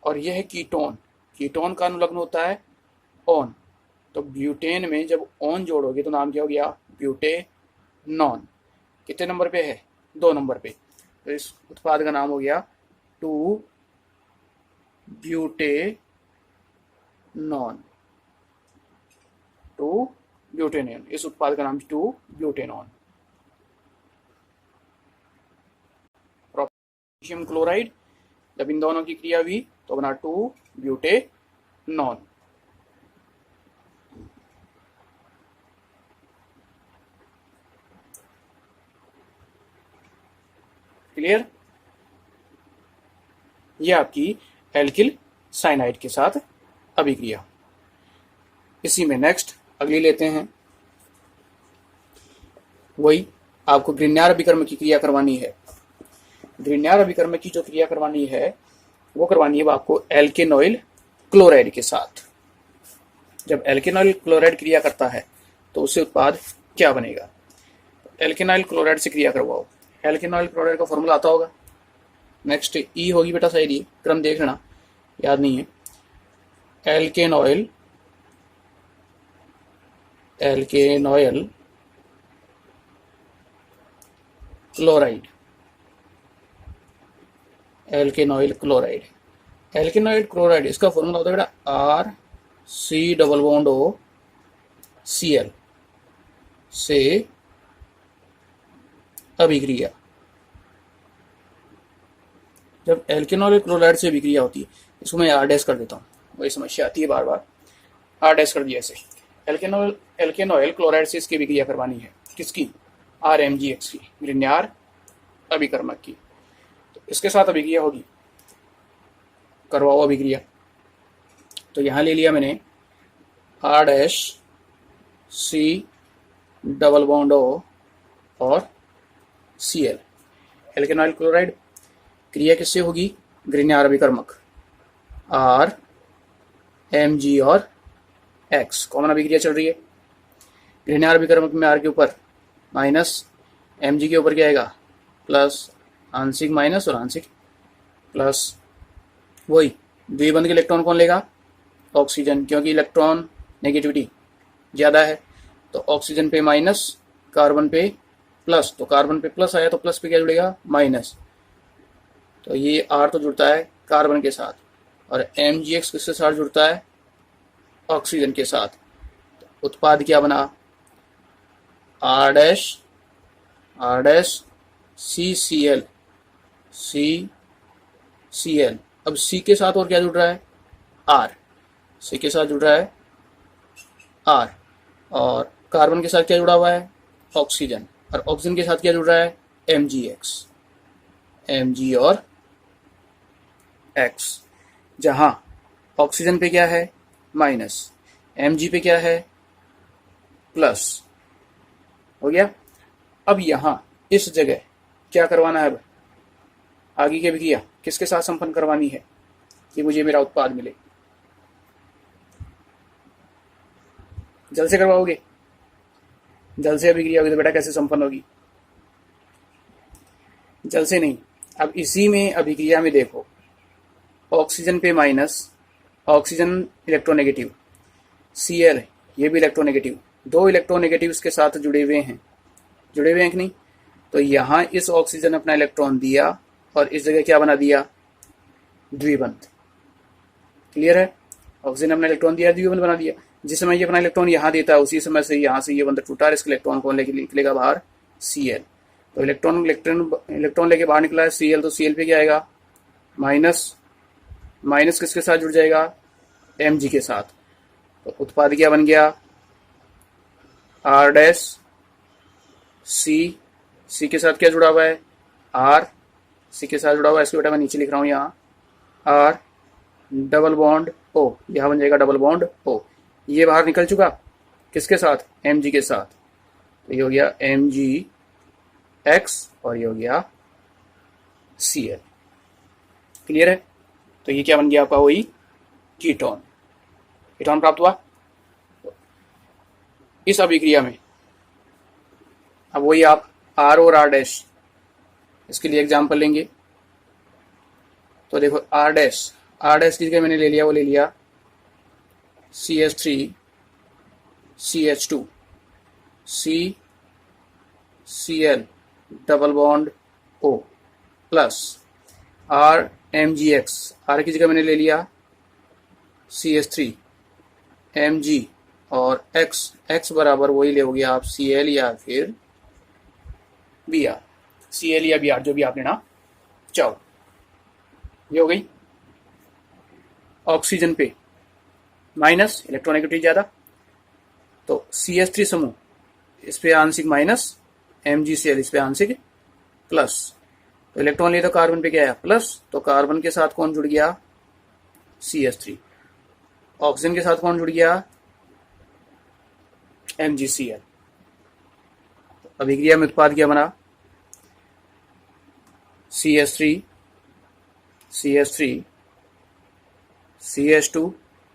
A: और यह है कीटोन, कीटोन का अनुलग्न होता है ऑन। तो ब्यूटेन में जब ऑन जोड़ोगे तो नाम क्या हो गया, ब्यूटेनॉन। कितने नंबर पे है, 2 नंबर पे। तो इस उत्पाद का नाम हो गया 2-ब्यूटेनॉन, 2-ब्यूटेनॉन। इस उत्पाद का नाम 2-ब्यूटेनॉन। मैग्नीशियम क्लोराइड, जब इन दोनों की क्रिया हुई तो बना 2-ब्यूटेनॉन। क्लियर। यह आपकी एल्किल साइनाइड के साथ अभिक्रिया। इसी में नेक्स्ट अगली लेते हैं, वही आपको ग्रिग्नार अभिकर्म की क्रिया करवानी है। ग्रिग्नार अभिकर्म की जो क्रिया करवानी है वो करवानी है आपको एल्केनॉइल क्लोराइड के साथ। जब एल्केनॉइल क्लोराइड क्रिया करता है तो उससे उत्पाद क्या बनेगा, एल्केनॉइल क्लोराइड से क्रिया करवाओ। एल्केनॉइल क्लोराइड का फॉर्मूला आता होगा, नेक्स्ट ई होगी बेटा, शायद ये क्रम देख लेना, याद नहीं है। एल्केनॉइल क्लोराइड, एल्केनॉइल क्लोराइड इसका फॉर्मूला होता है बेटा RC+OCl से अभिक्रिया। जब एल्केनॉल क्लोराइड से अभिक्रिया होती है, इसको मैं आर डैश कर देता हूँ, वही समस्या आती है बार बार, आर डैश कर दिया ऐसे। एल्केनॉल क्लोराइड से इसकी अभिक्रिया करवानी है, किसकी, RMgX की, ग्रिग्नार अभिकर्मक की। तो इसके साथ अभिक्रिया होगी, करवाओ अभिक्रिया। तो यहाँ ले लिया मैंने R dash C double bond O और Cl। एल्केनॉल क्लोराइड क्रिया किससे होगी, ग्रिग्नार अभिकर्मक, R Mg और X कॉमन अभिक्रिया चल रही है। ग्रिग्नार अभिकर्मक में R के ऊपर माइनस, Mg के ऊपर क्या आएगा, प्लस, आंशिक माइनस और आंशिक प्लस, वही द्विबंध के इलेक्ट्रॉन कौन लेगा, ऑक्सीजन, क्योंकि इलेक्ट्रॉन नेगेटिविटी ज़्यादा है। तो ऑक्सीजन पे माइनस, कार्बन पे प्लस, तो कार्बन पे प्लस आया तो प्लस पे क्या जुड़ेगा, माइनस। तो ये R तो जुड़ता है कार्बन के साथ, और MgX किसके साथ जुड़ता है, ऑक्सीजन के साथ। तो उत्पाद क्या बना, R डैश CCl, CCl। अब C के साथ और क्या जुड़ रहा है, R, C के साथ जुड़ रहा है R, और कार्बन के साथ क्या जुड़ा हुआ है, ऑक्सीजन, और ऑक्सीजन के साथ क्या जुड़ रहा है, MgX, Mg और X। जहां ऑक्सीजन पे क्या है, माइनस, Mg पे क्या है, प्लस, हो गया। अब यहां इस जगह क्या करवाना है, अब आगे की अभिक्रिया किसके साथ संपन्न करवानी है कि मुझे मेरा उत्पाद मिले, जल से करवाओगे, जल से अभिक्रिया होगी तो बेटा कैसे संपन्न होगी, जल से नहीं। अब इसी में अभिक्रिया में देखो, ऑक्सीजन पे माइनस, ऑक्सीजन इलेक्ट्रोनेगेटिव, Cl ये भी इलेक्ट्रोनेगेटिव, दो इलेक्ट्रोनेगेटिव इसके साथ जुड़े हुए हैं कि नहीं। तो यहाँ इस ऑक्सीजन अपना इलेक्ट्रॉन दिया और इस जगह क्या बना दिया, द्विबंध। क्लियर है, ऑक्सीजन अपना इलेक्ट्रॉन दिया, द्विबंध बना दिया। जिस समय ये अपना इलेक्ट्रॉन यहाँ देता है उसी समय से यहाँ से ये बंध टूटा, इसके इलेक्ट्रॉन कौन लेके निकलेगा बाहर, Cl। तो इलेक्ट्रॉन लेके बाहर निकला है Cl, तो Cl पे क्या आएगा, माइनस, माइनस किसके साथ जुड़ जाएगा, Mg के साथ। तो उत्पाद क्या बन गया, R डैश C के साथ क्या जुड़ा हुआ है, R, C के साथ जुड़ा हुआ है, इसको बेटा मैं नीचे लिख रहा हूँ यहाँ, R डबल बॉन्ड O, यहाँ बन जाएगा डबल बॉन्ड O। ये बाहर निकल चुका, किसके साथ, Mg के साथ। तो ये हो गया MgX और ये हो गया Cl। क्लियर है। तो ये क्या बन गया आपका, वही कीटोन, कीटोन प्राप्त हुआ। इस अभिक्रिया में अब वही आप R और R डैश, इसके लिए एग्जाम्पल लेंगे। तो देखो R डैश की जगह मैंने ले लिया, वो ले लिया CH3 CH2 CCl double bond O plus RMgX, R की जगह मैंने ले लिया CH3 Mg और X बराबर वही ले हो गया आप Cl या फिर Br, Cl या Br जो भी आप लेना चाहो। ये हो गई। ऑक्सीजन पे माइनस, इलेक्ट्रोनेगेटिविटी ज़्यादा, तो CH3 समूह इस पे आंशिक माइनस, MgCl इस पे आंशिक प्लस। तो इलेक्ट्रॉन लिए तो कार्बन पे क्या है, प्लस, तो कार्बन के साथ कौन जुड़ गया, CH3। ऑक्सीजन के साथ कौन जुड़ गया, MgCl। अभिक्रिया में उत्पाद क्या बना, CH3 CH2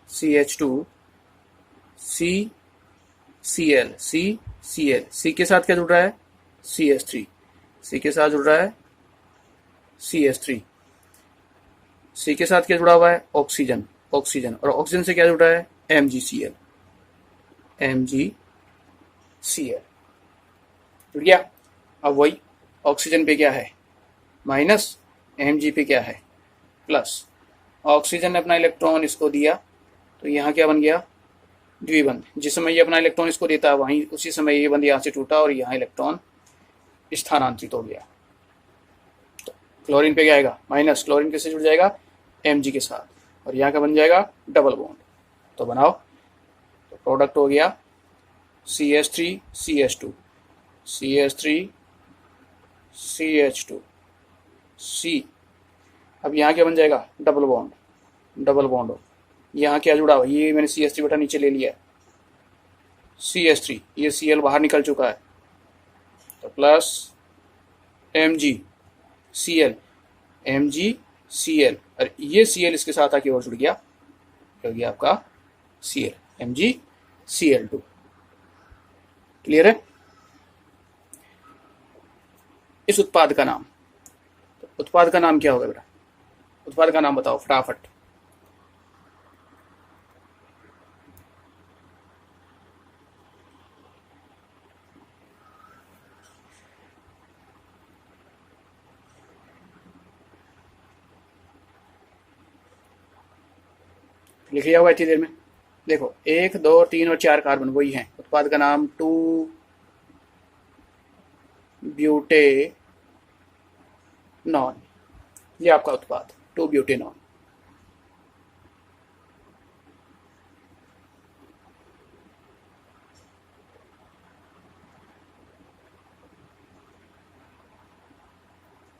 A: CH2 CCl C के साथ क्या जुड़ रहा है, CH3, C के साथ जुड़ रहा है CH3, C के साथ क्या जुड़ा हुआ है, ऑक्सीजन, और ऑक्सीजन से क्या जुड़ रहा है, MgCl जुड़ गया। अब वही ऑक्सीजन पे क्या है, माइनस, Mg पे क्या है, प्लस। ऑक्सीजन ने अपना इलेक्ट्रॉन इसको दिया तो यहाँ क्या बन गया, द्विबंध। जिस समय ये अपना इलेक्ट्रॉन इसको देता है वहीं उसी समय ये बंध यहाँ से टूटा और यहाँ इलेक्ट्रॉन स्थानांतरित हो गया। तो क्लोरीन पे क्या आएगा माइनस, क्लोरीन किससे जुड़ जाएगा Mg के साथ, और यहाँ का बन जाएगा डबल बॉन्ड। तो बनाओ, तो प्रोडक्ट हो गया CH3CH2 CH3CH2 C। अब यहाँ क्या बन जाएगा डबल बॉन्ड, डबल बॉन्ड हो, यहाँ क्या जुड़ा हुआ, ये मैंने CH3 बटा नीचे ले लिया है, CH3, ये Cl बाहर निकल चुका है, तो प्लस MgCl, MgCl, और ये Cl इसके साथ आके और जुड़ गया, हो गया आपका Cl, MgCl2। क्लियर है। इस उत्पाद का नाम, तो उत्पाद का नाम क्या होगा बेटा, उत्पाद का नाम बताओ फटाफट। लिख लिया होगा इतनी देर में। देखो 1, 2, 3 और 4 कार्बन वही हैं। उत्पाद का नाम 2-ब्यूटेनॉन, ये आपका उत्पाद 2-ब्यूटेनॉन।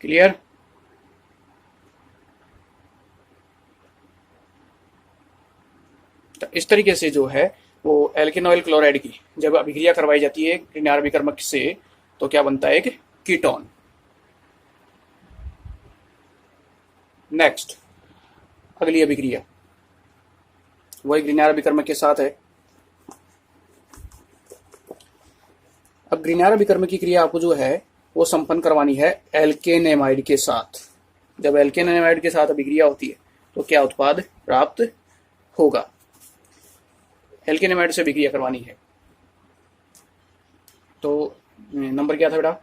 A: क्लियर। तो इस तरीके से जो है वो एल्केनॉइल क्लोराइड की जब अभिक्रिया करवाई जाती है ग्रिग्नार्ड विकर्मक से, तो क्या बनता है एक कीटोन। नेक्स्ट अगली अभिक्रिया वही ग्रिग्नार्ड विकर्मक के साथ है। अब ग्रिग्नार्ड विकर्मक की क्रिया आपको जो है वो संपन्न करवानी है एल्केनेमाइड के साथ। जब एल्केनेमाइड के साथ अभिक्रिया होती है तो क्या उत्पाद प्राप्त होगा, एल्केनेमाइड से अभिक्रिया करवानी है। तो नंबर क्या था बेटा,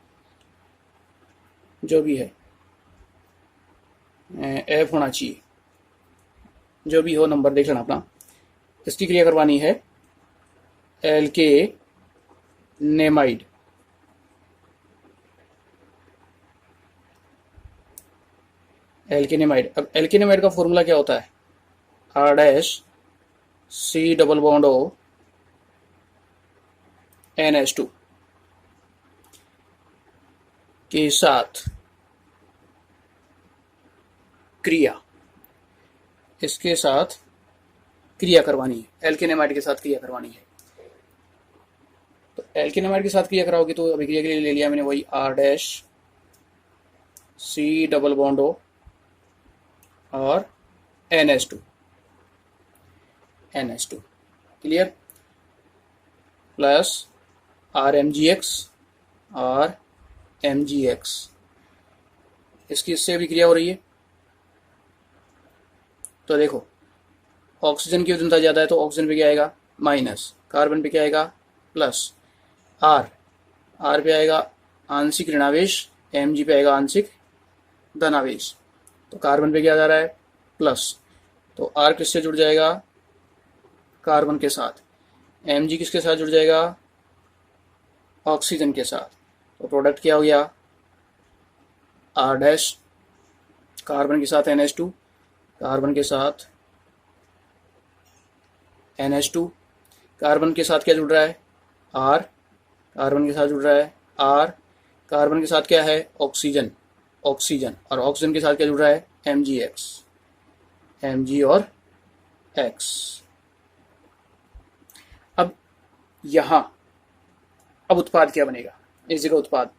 A: जो भी है F होना चाहिए, जो भी हो नंबर देख लेना अपना। इसकी क्रिया करवानी है एल्केनेमाइड, एल्केनेमाइड। अब एल्केनेमाइड का फॉर्मूला क्या होता है, R' double bond O NH2 के साथ क्रिया, इसके साथ क्रिया करवानी है, एल्केनेमाइड के साथ क्रिया करवानी है। तो एल्केनेमाइड के साथ क्रिया कराओगे तो अभिक्रिया के लिए ले लिया मैंने वही R' डबल बॉन्ड O और NH2 क्लियर, प्लस RMgX और MgX, इसकी इससे अभिक्रिया हो रही है। तो देखो ऑक्सीजन की उष्णता ज़्यादा है तो ऑक्सीजन पे क्या आएगा माइनस, कार्बन पे क्या आएगा प्लस, R पे आएगा आंशिक ऋणावेश, Mg पे आएगा आंशिक धनावेश। तो कार्बन पे क्या जा रहा है प्लस, तो R किससे जुड़ जाएगा कार्बन के साथ, Mg किसके साथ जुड़ जाएगा ऑक्सीजन के साथ। तो प्रोडक्ट क्या हो गया R' कार्बन के साथ NH2, कार्बन के साथ NH2, कार्बन के साथ क्या जुड़ रहा है R, कार्बन के साथ जुड़ रहा है R, कार्बन के साथ क्या है ऑक्सीजन, और ऑक्सीजन के साथ क्या जुड़ रहा है MgX, Mg और X। अब यहां अब उत्पाद क्या बनेगा, इस जगह उत्पाद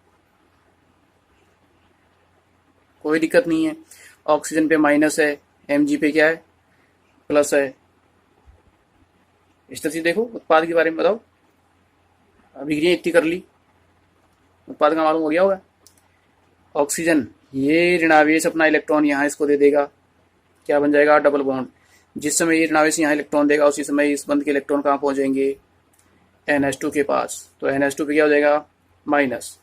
A: कोई दिक्कत नहीं है, ऑक्सीजन पे माइनस है, Mg पे क्या है प्लस है। इस तरह से देखो उत्पाद के बारे में बताओ, अभिक्रिया इतनी कर ली, उत्पाद का मालूम हो गया होगा। ऑक्सीजन ये ऋणावेश अपना इलेक्ट्रॉन यहाँ इसको दे देगा, क्या बन जाएगा डबल बॉन्ड। जिस समय ये ऋणावेश यहाँ इलेक्ट्रॉन देगा उसी समय इस बंध के इलेक्ट्रॉन कहाँ पहुँचेंगे NH2 के पास। तो NH2 पे क्या हो जाएगा माइनस,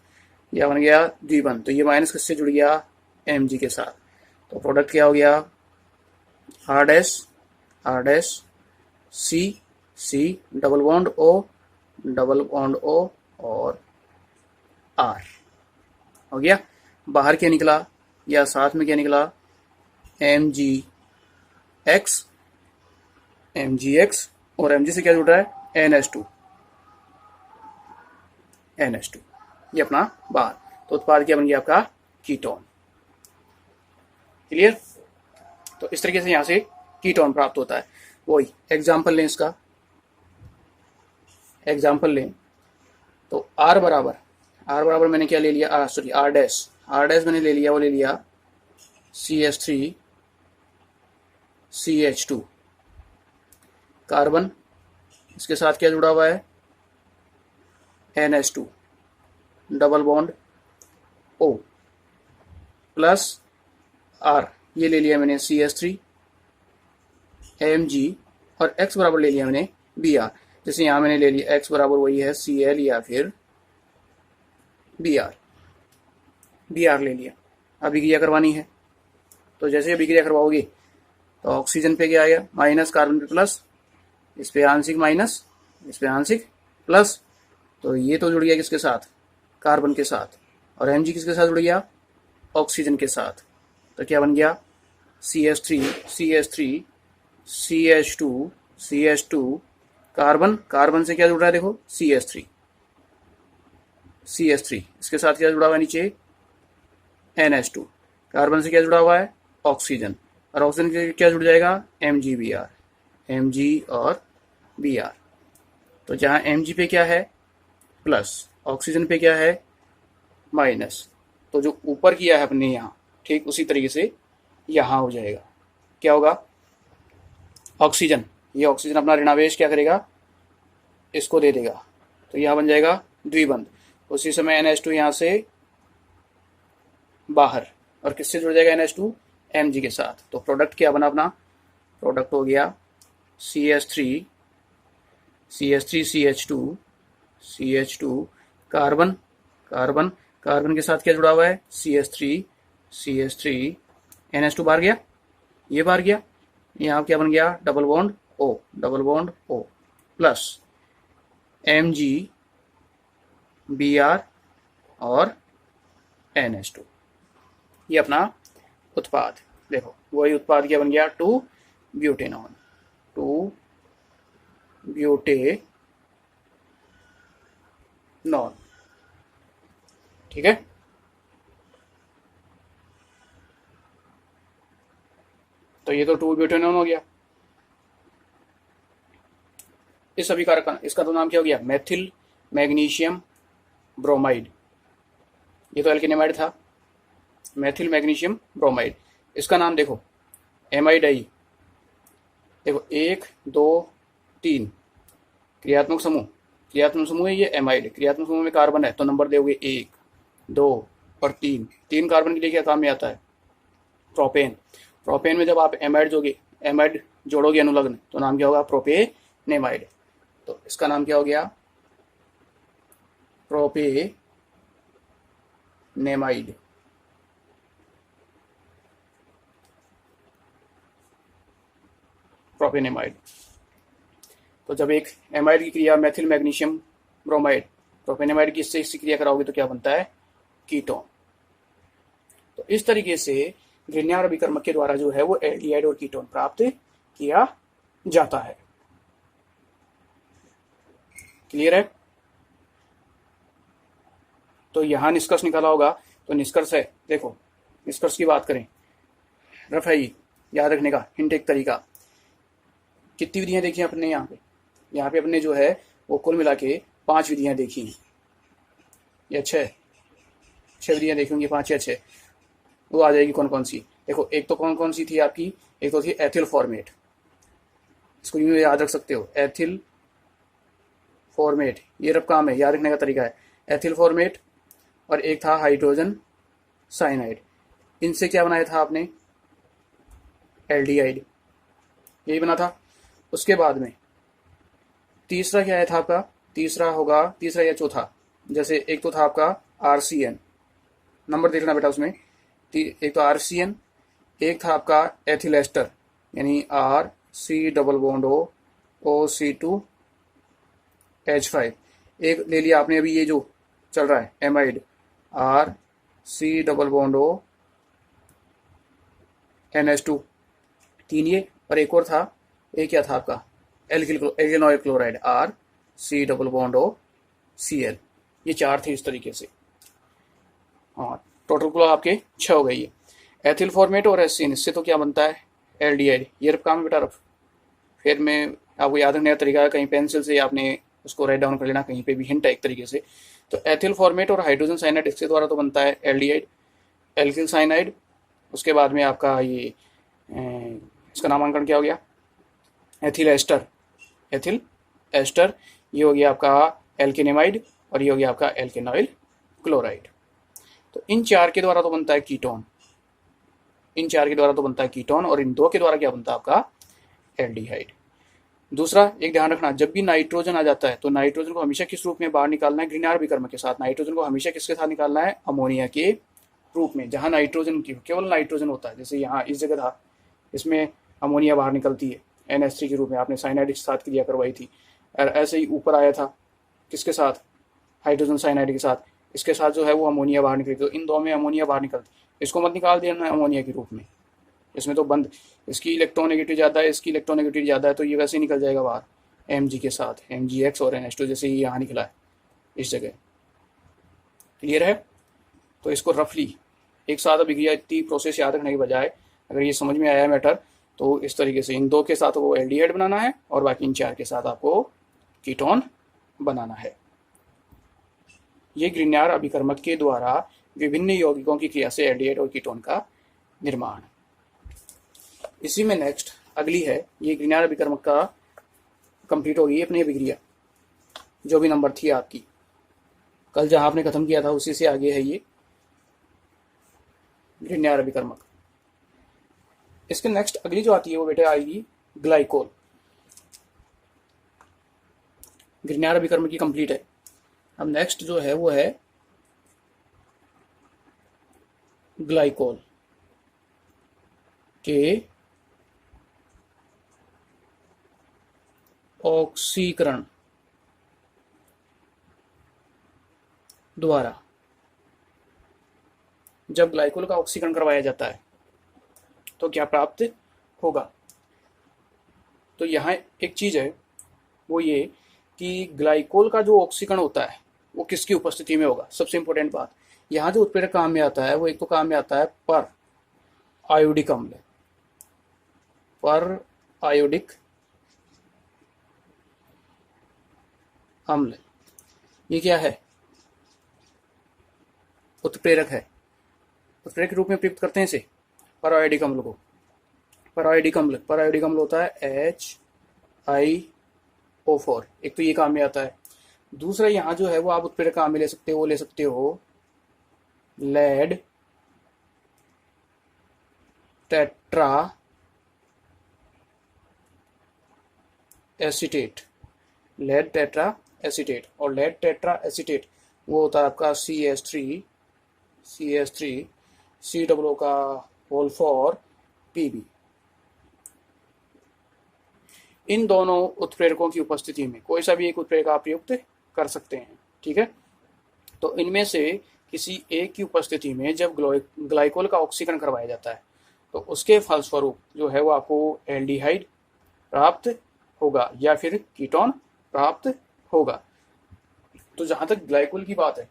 A: यह बन गया द्विबंध, तो ये माइनस किससे जुड़ गया Mg के साथ। तो प्रोडक्ट क्या हो गया R' C double bond O और R। हो गया। बाहर क्या निकला या साथ में क्या निकला, MgX, MgX और Mg से क्या जुड़ रहा है, NH2, NH2, ये अपना बाहर। तो उत्पाद क्या बन गया आपका, कीटोन। क्लियर। तो इस तरीके से यहां से कीटोन प्राप्त होता है। वही एग्जाम्पल लें, इसका एग्जाम्पल लें तो R बराबर मैंने क्या ले लिया, सॉरी R डैश मैंने ले लिया, वो ले लिया CH3 CH2, कार्बन इसके साथ क्या जुड़ा हुआ है, NH2, double bond O plus R, ये ले लिया मैंने CH3 Mg और X बराबर ले लिया मैंने Br। जैसे यहां मैंने ले लिया X बराबर वही है Cl या फिर Br ले लिया। अभिक्रिया करवानी है, तो जैसे अभिक्रिया करवाओगे तो ऑक्सीजन पे क्या आएगा, माइनस, कार्बन पे प्लस, इस पे आंशिक माइनस, इस पे आंशिक प्लस, तो ये तो जुड़ गया किसके साथ, कार्बन के साथ, और Mg किसके साथ जुड़ गया, ऑक्सीजन के साथ। तो क्या बन गया, CH3 CH2 कार्बन से क्या जुड़ रहा है, देखो CH3 इसके साथ क्या जुड़ा हुआ है नीचे, NH2, कार्बन से क्या जुड़ा हुआ है, ऑक्सीजन, और ऑक्सीजन के क्या जुड़ जाएगा, Mg और Br। तो जहां Mg पे क्या है प्लस, ऑक्सीजन पे क्या है माइनस, तो जो ऊपर किया है अपने यहाँ, ठीक उसी तरीके से यहाँ हो जाएगा। क्या होगा, ऑक्सीजन, ये ऑक्सीजन अपना ऋणावेश क्या करेगा, इसको दे देगा, तो यहाँ बन जाएगा द्विबंध। उसी समय NH2 यहाँ से बाहर, और किससे जुड़ जाएगा NH2, Mg के साथ। तो प्रोडक्ट क्या बना अपना, प्रोडक्ट हो गया CH3 CH2 कार्बन के साथ क्या जुड़ा हुआ है, CH3 NH2 बाहर गया, ये बाहर गया, यहाँ क्या बन गया, double bond O plus Mg Br और NH2, ये अपना उत्पाद। देखो वही उत्पाद क्या बन गया, 2 ब्यूटेनॉन, ठीक है। तो ये तो 2 ब्यूटेनॉन हो गया। इस अभिकारक का, इसका तो नाम क्या हो गया, मेथिल मैग्नीशियम ब्रोमाइड। ये तो एल्केनेमाइड था, मेथिल मैग्नीशियम ब्रोमाइड। इसका नाम देखो एमाइड आई, देखो 1 2 3 क्रियात्मक समूह है ये एमाइड। क्रियात्मक समूह में कार्बन है तो नंबर दोगे 1 2 और 3 कार्बन के लिए क्या काम में आता है, प्रोपेन में जब आप एमाइड जोड़ोगे अनुलग्न, तो नाम क्या होगा, प्रोपेनेमाइड। तो इसका नाम क्या हो गया, प्रोपेनेमाइड। तो जब एक एमाइड की क्रिया मेथिल मैग्नीशियम ब्रोमाइड प्रोपेनेमाइड की इससे क्रिया कराओगे तो क्या बनता है, कीटोन। तो इस तरीके से ग्रिग्नार अभिकर्मक के द्वारा जो है वो एल्डिहाइड और कीटोन प्राप्त किया जाता है। क्लियर है। तो यहां निष्कर्ष निकाला होगा, तो निष्कर्ष है, देखो निष्कर्ष की बात करें, रफ है ये याद रखने का हिंट, एक तरीका। कितनी विधियां देखी अपने यहाँ पे अपने जो है वो कुल मिला के 5 विधियां देखी हैं, या 6 विधियां देखी होंगी, 5 या 6। वो आ जाएगी कौन कौन सी, देखो एक तो कौन कौन सी थी आपकी, एक तो थी एथिल फॉर्मेट, इसको यूं याद रख सकते हो, एथिल फॉर्मेट, ये रफ काम है, याद रखने का तरीका है, एथिल फॉर्मेट। और एक था हाइड्रोजन साइनाइड, इनसे क्या बनाया था आपने, एल्डिहाइड, यही बना था। उसके बाद में तीसरा क्या है था आपका, तीसरा या चौथा, जैसे एक तो था आपका RCN, नंबर देख लेना बेटा उसमें, एक तो RCN, एक था आपका एथिल एस्टर यानी RC++OO2H5, एक ले लिया आपने अभी ये जो चल रहा है amide, C double bond O NH2, 3 ये, और एक और था, ये क्या था आपका alkanoyl chloride R C double bond O Cl, ये 4 थे इस तरीके से। हाँ, टोटल कुल आपके 6 हो गई है। एथिल फॉर्मेट और एसिन, इससे तो क्या बनता है एल्डिहाइड। ये रफ काम है बेटा रफ। फिर मैं आपको याद रखने का तरीका है, कहीं पेंसिल से आपने उसको राइट डाउन कर लेना, कहीं पे भी हिंट है एक तरीके से। तो एथिल फॉर्मेट और हाइड्रोजन साइनाइड, इसके द्वारा तो बनता है एल्डिहाइड। एल्किल साइनाइड, उसके बाद में आपका ये इसका नामांकन क्या हो गया, एथिल एस्टर। एथिल एस्टर, ये हो गया आपका एल्केनेमाइड, और ये हो गया आपका एल्केनॉइल क्लोराइड। तो इन 4 के द्वारा तो बनता है कीटोन, इन 4 के द्वारा तो बनता है कीटोन, और इन 2 के द्वारा क्या बनता है आपका एल्डिहाइड। दूसरा एक ध्यान रखना, जब भी नाइट्रोजन आ जाता है तो नाइट्रोजन को हमेशा किस रूप में बाहर निकालना है, ग्रीनहार विकर्मक के साथ। नाइट्रोजन को हमेशा किसके साथ निकालना है, अमोनिया के रूप में, जहां नाइट्रोजन की केवल नाइट्रोजन होता है। जैसे यहाँ इस जगह था, इसमें अमोनिया बाहर निकलती है NH3 के रूप में, आपने साइनाइड के साथ क्रिया करवाई थी। और ऐसे ही ऊपर आया था किसके साथ, हाइड्रोजन साइनाइड के साथ, इसके साथ जो है वो अमोनिया बाहर निकली। तो इन 2 में अमोनिया बाहर निकलती, इसको मत निकाल देना अमोनिया के रूप में, इसमें तो बंद, इसकी इलेक्ट्रोनेगेटिव ज़्यादा है, इसकी इलेक्ट्रोनेगेटिव ज़्यादा है, तो ये वैसे ही निकल जाएगा बाहर Mg के साथ, MgX और NH2, जैसे ही यहाँ निकला है इस जगह। क्लियर है। तो इसको रफली एक साथ अभिक्रिया, इतनी प्रोसेस याद रखने के बजाय अगर ये समझ में आया मैटर, तो इस तरीके से इन 2 के साथ वो एल्डिहाइड बनाना है, और बाकी इन 4 के साथ आपको कीटोन बनाना है। ये ग्रिग्नार्ड अभिकर्मक के द्वारा विभिन्न यौगिकों की क्रिया से एल्डिहाइड और कीटोन का निर्माण। इसी में नेक्स्ट अगली है, ये ग्रिग्नार्ड अभिकर्मक का कंप्लीट होगी अपनी अभिक्रिया, जो भी नंबर थी आपकी कल जहां आपने खत्म किया था उसी से आगे है ये ग्रिग्नार्ड अभिकर्मक। इसके नेक्स्ट अगली जो आती है वो बेटे आएगी ग्लाइकोल। ग्रिग्नार्ड अभिकर्मक की कंप्लीट है। अब नेक्स्ट जो है वो है ग्लाइकोल के ऑक्सीकरण द्वारा, जब ग्लाइकोल का ऑक्सीकरण करवाया जाता है तो क्या प्राप्त होगा। तो यहाँ एक चीज है वो ये कि ग्लाइकोल का जो ऑक्सीकरण होता है वो किसकी उपस्थिति में होगा। सबसे इंपॉर्टेंट बात, यहाँ जो उत्प्रेरक काम में आता है वो एक तो काम में आता है पर आयोडिक अम्ल, पर आयोडिक अम्ल, ये क्या है, उत्प्रेरक है। उत्प्रेरक के रूप में प्रयुक्त करते हैं इसे, परायोडिक अम्ल को। परायोडिक अम्ल होता है HiO4, एक तो ये काम में आता है। दूसरा यहाँ जो है वो आप उत्प्रेरक काम में ले सकते हो, वो ले सकते हो lead tetra acetate, lead tetra acetate, और लेड टेट्रा एसीटेट वो होता है आपका CH3 COO का होल 4 Pb। इन दोनों उत्प्रेरकों की उपस्थिति में कोई सा भी एक उत्प्रेरक आप प्रयुक्त कर सकते हैं, ठीक है। तो इनमें से किसी एक की उपस्थिति में जब ग्लाइकोल का ऑक्सीकरण करवाया जाता है तो उसके फलस्वरूप जो है वो आपको एल्डिहाइड प्राप्त होगा या फिर कीटोन प्राप्त होगा। तो जहां तक ग्लाइकोल की बात है,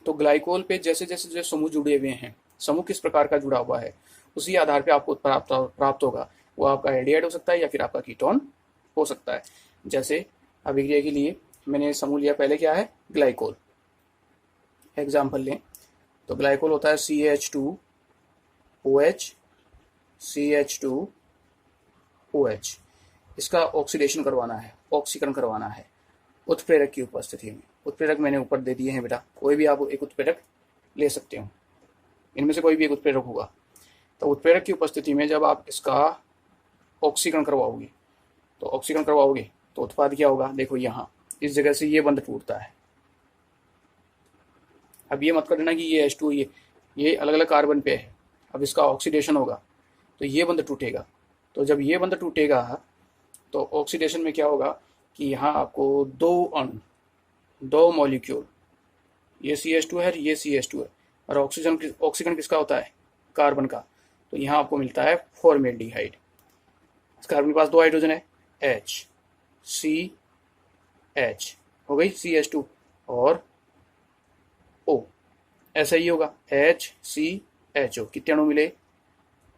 A: तो ग्लाइकोल पे जैसे जैसे जो समूह जुड़े हुए हैं, समूह किस प्रकार का जुड़ा हुआ है उसी आधार पे आपको प्राप्त होगा। वो आपका एल्डिहाइड हो सकता है या फिर आपका कीटोन हो सकता है। जैसे अभिक्रिया के लिए मैंने समूह लिया, पहले क्या है ग्लाइकोल, एग्जाम्पल लें तो ग्लाइकोल होता है CH2OH CH2OH। इसका ऑक्सीडेशन करवाना है, ऑक्सीकरण करवाना है उत्प्रेरक की उपस्थिति में। उत्प्रेरक मैंने ऊपर दे दिए हैं बेटा, कोई भी आप एक उत्प्रेरक ले सकते हो, इनमें से कोई भी एक उत्प्रेरक होगा। तो उत्प्रेरक की उपस्थिति में जब आप इसका ऑक्सीकरण करवाओगे तो उत्पाद क्या होगा, देखो यहाँ इस जगह से ये बंध टूटता है। अब ये मत कर देना कि ये H2 ये अलग अलग कार्बन पे है, अब इसका ऑक्सीडेशन होगा तो ये बंध टूटेगा। तो जब ये बंध टूटेगा तो ऑक्सीडेशन में क्या होगा कि यहाँ आपको दो मॉलिक्यूल, ये CH2 है, ये CH2 है, और ऑक्सीजन किसका होता है? कार्बन का। तो यहाँ आपको मिलता है फॉर्मेल्डिहाइड। कार्बन के पास 2 हाइड्रोजन है, H C H हो गई CH2 और O, ऐसा ही होगा HCHO। कितने अणु मिले?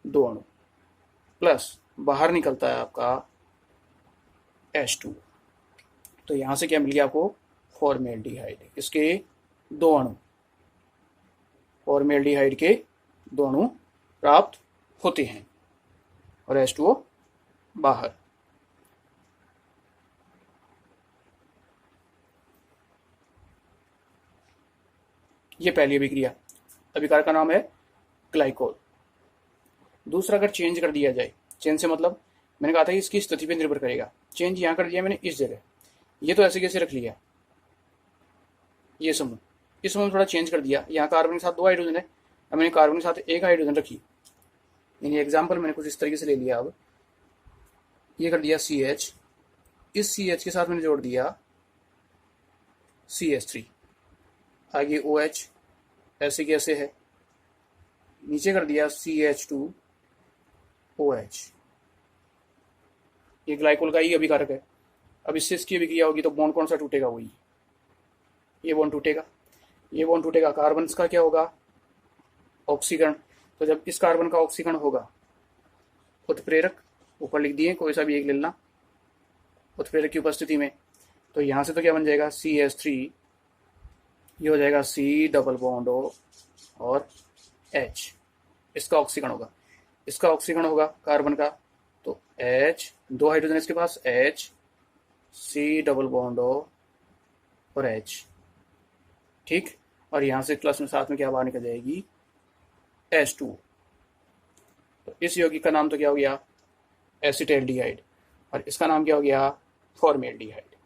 A: 2 अणु, प्लस बाहर निकलता है आपका H2। तो यहाँ से क्या मिल गया आपको? फॉर्मेल्डिहाइड। इसके 2 अणु, फॉर्मेल्डिहाइड के 2 अणु प्राप्त होते हैं और H2O बाहर। ये पहली अभिक्रिया, अभिकार का नाम है ग्लाइकोल। दूसरा, अगर चेंज कर दिया जाए, चेंज से मतलब मैंने कहा था कि इसकी स्थिति पे निर्भर करेगा। चेंज यहाँ कर दिया मैंने इस जगह, ये तो ऐसे कैसे रख लिया, ये समूह, इस समूह में थोड़ा चेंज कर दिया। यहाँ कार्बन के साथ 2 हाइड्रोजन है, अब मैंने कार्बन के साथ 1 हाइड्रोजन रखी, यानी एग्जाम्पल मैंने कुछ इस तरीके से ले लिया। अब ये कर दिया CH, इस CH के साथ मैंने जोड़ दिया CH3, आगे OH ऐसे कैसे है, नीचे कर दिया CH2OH। ये ग्लाइकोल का ही अभिकारक है। अब इससे इसकी अभिक्रिया होगी तो बॉन्ड कौन सा टूटेगा? वही, ये बॉन्ड टूटेगा, ये बॉन्ड टूटेगा। कार्बन का क्या होगा? ऑक्सीकरण। तो जब इस कार्बन का ऑक्सीकरण होगा, उत्प्रेरक ऊपर लिख दिए, कोई सा भी एक ले लेना, उत्प्रेरक की उपस्थिति में, तो यहाँ से तो क्या बन जाएगा? CH3, ये हो जाएगा C डबल बॉन्ड O और H, इसका ऑक्सीकरण होगा, इसका ऑक्सीकरण होगा कार्बन का, तो H, 2 हाइड्रोजन इसके पास, H C double bond O और H, ठीक। और यहाँ से प्लस में साथ में क्या बाहर निकल जाएगी? H2। तो इस यौगिक का नाम तो क्या हो गया? एसिटाल्डिहाइड, और इसका नाम क्या हो गया? फॉर्मेल्डिहाइड।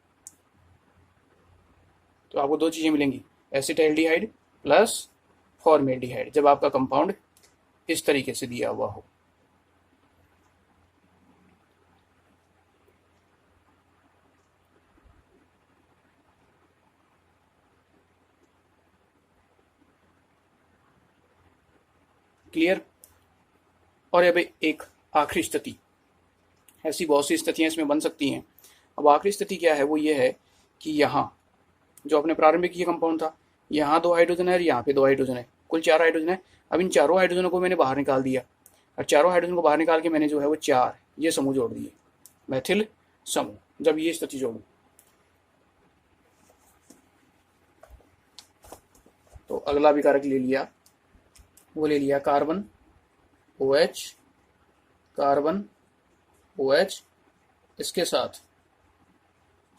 A: तो आपको 2 चीजें मिलेंगी, एसिटाल्डिहाइड प्लस फॉर्मेल्डिहाइड, जब आपका कंपाउंड इस तरीके से दिया हुआ हो। क्लियर? और अब एक आखिरी स्थिति, ऐसी बहुत सी स्थितियां इसमें बन सकती हैं। अब आखिरी स्थिति क्या है? वो ये है कि यहाँ जो अपने प्रारंभिक ये कंपाउंड था, यहाँ 2 हाइड्रोजन है और यहाँ पे 2 हाइड्रोजन है, कुल 4 हाइड्रोजन है। अब इन चारों हाइड्रोजनों को मैंने बाहर निकाल दिया, और चारों हाइड्रोजन को बाहर निकाल के मैंने जो है वो 4 ये समूह जोड़ दिए, मैथिल समूह। जब ये स्थिति जोड़ू तो अगला अभिकारक ले लिया, वो ले लिया कार्बन OH, कार्बन OH, इसके साथ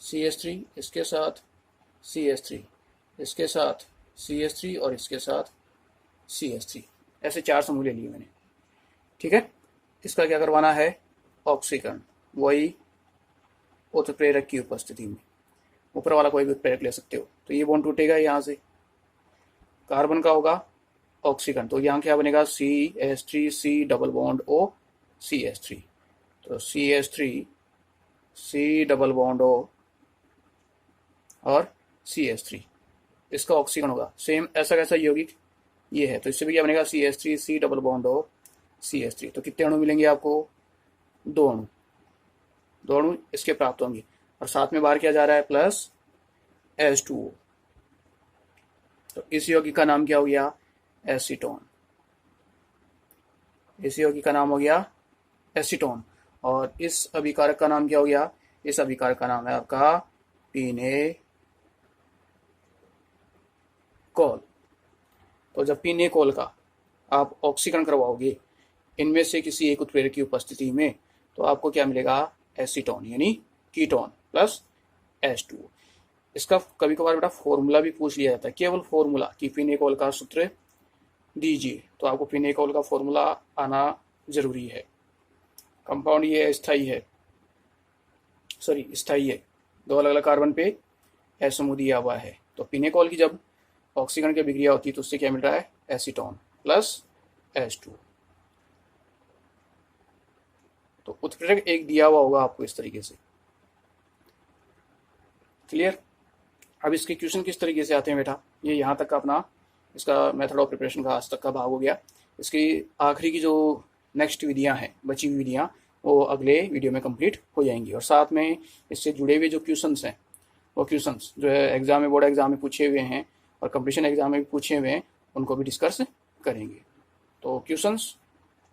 A: CH3, इसके साथ CH3, इसके साथ CH3 और इसके साथ CH3, ऐसे 4 समूह ले लिए मैंने, ठीक है। इसका क्या करवाना है? ऑक्सीकरण, वही उत्प्रेरक की उपस्थिति में। ऊपर वाला कोई भी उत्प्रेरक ले सकते हो। तो ये बॉन्ड टूटेगा, यहाँ से कार्बन का होगा ऑक्सीकरण, तो यहाँ क्या बनेगा? CH3 C double bond O CH3, तो CH3 C double bond O और CH3, इसका ऑक्सीकरण होगा। सेम ऐसा कैसा यौगिक ये है, तो इससे भी क्या बनेगा? CH3 C double bond O CH3। तो कितने अणु मिलेंगे आपको? 2 अणु, 2 अणु इसके प्राप्त होंगे, और साथ में बाहर किया जा रहा है प्लस H2O। तो इस यौगिक का नाम क्या हो गया? एसीटोन। इस यौगिक का नाम हो गया एसीटोन। और इस अभिकारक का नाम क्या हो गया? इस अभिकारक का नाम है आपका पिनेकोल। तो जब पिनेकोल का आप ऑक्सीकरण करवाओगे इनमें से किसी एक उत्प्रेरक की उपस्थिति में, तो आपको क्या मिलेगा? एसीटोन, यानी कीटोन प्लस H2O। इसका कभी कभार बेटा फॉर्मूला भी पूछ लिया जाता है, केवल फॉर्मूला कि पिनेकोल का सूत्र दीजिए, तो आपको पिनेकोल का फॉर्मूला आना जरूरी है। कंपाउंड ये स्थायी है, सॉरी स्थायी है, 2 अलग अलग कार्बन पे H समूह दिया हुआ है। तो पिनेकोल की जब ऑक्सीकरण की अभिक्रिया होती है तो उससे क्या मिल रहा है? Acetone plus H2। तो उत्प्रेरक एक दिया हुआ होगा आपको इस तरीके से, क्लियर? अब इसके क्वेश्चन किस तरीके से आते हैं बेटा, ये यहाँ तक का अपना इसका मेथड ऑफ प्रिपरेशन का आज तक का भाग हो गया। इसकी आखिरी की जो नेक्स्ट विधियाँ हैं, बची हुई विधियाँ, वो अगले वीडियो में कंप्लीट हो जाएंगी। और साथ में इससे जुड़े हुए जो क्वेश्चंस हैं, वो क्वेश्चंस जो है एग्जाम में, बोर्ड एग्जाम में पूछे हुए हैं और कंपटीशन एग्जाम में भी पूछे हुए हैं, उनको भी डिस्कस करेंगे। तो क्वेश्चंस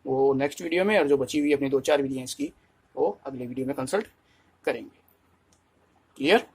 A: वो नेक्स्ट वीडियो में, और जो बची हुई अपनी 2-4 विधियाँ इसकी, वो अगले वीडियो में कंसल्ट करेंगे। क्लियर?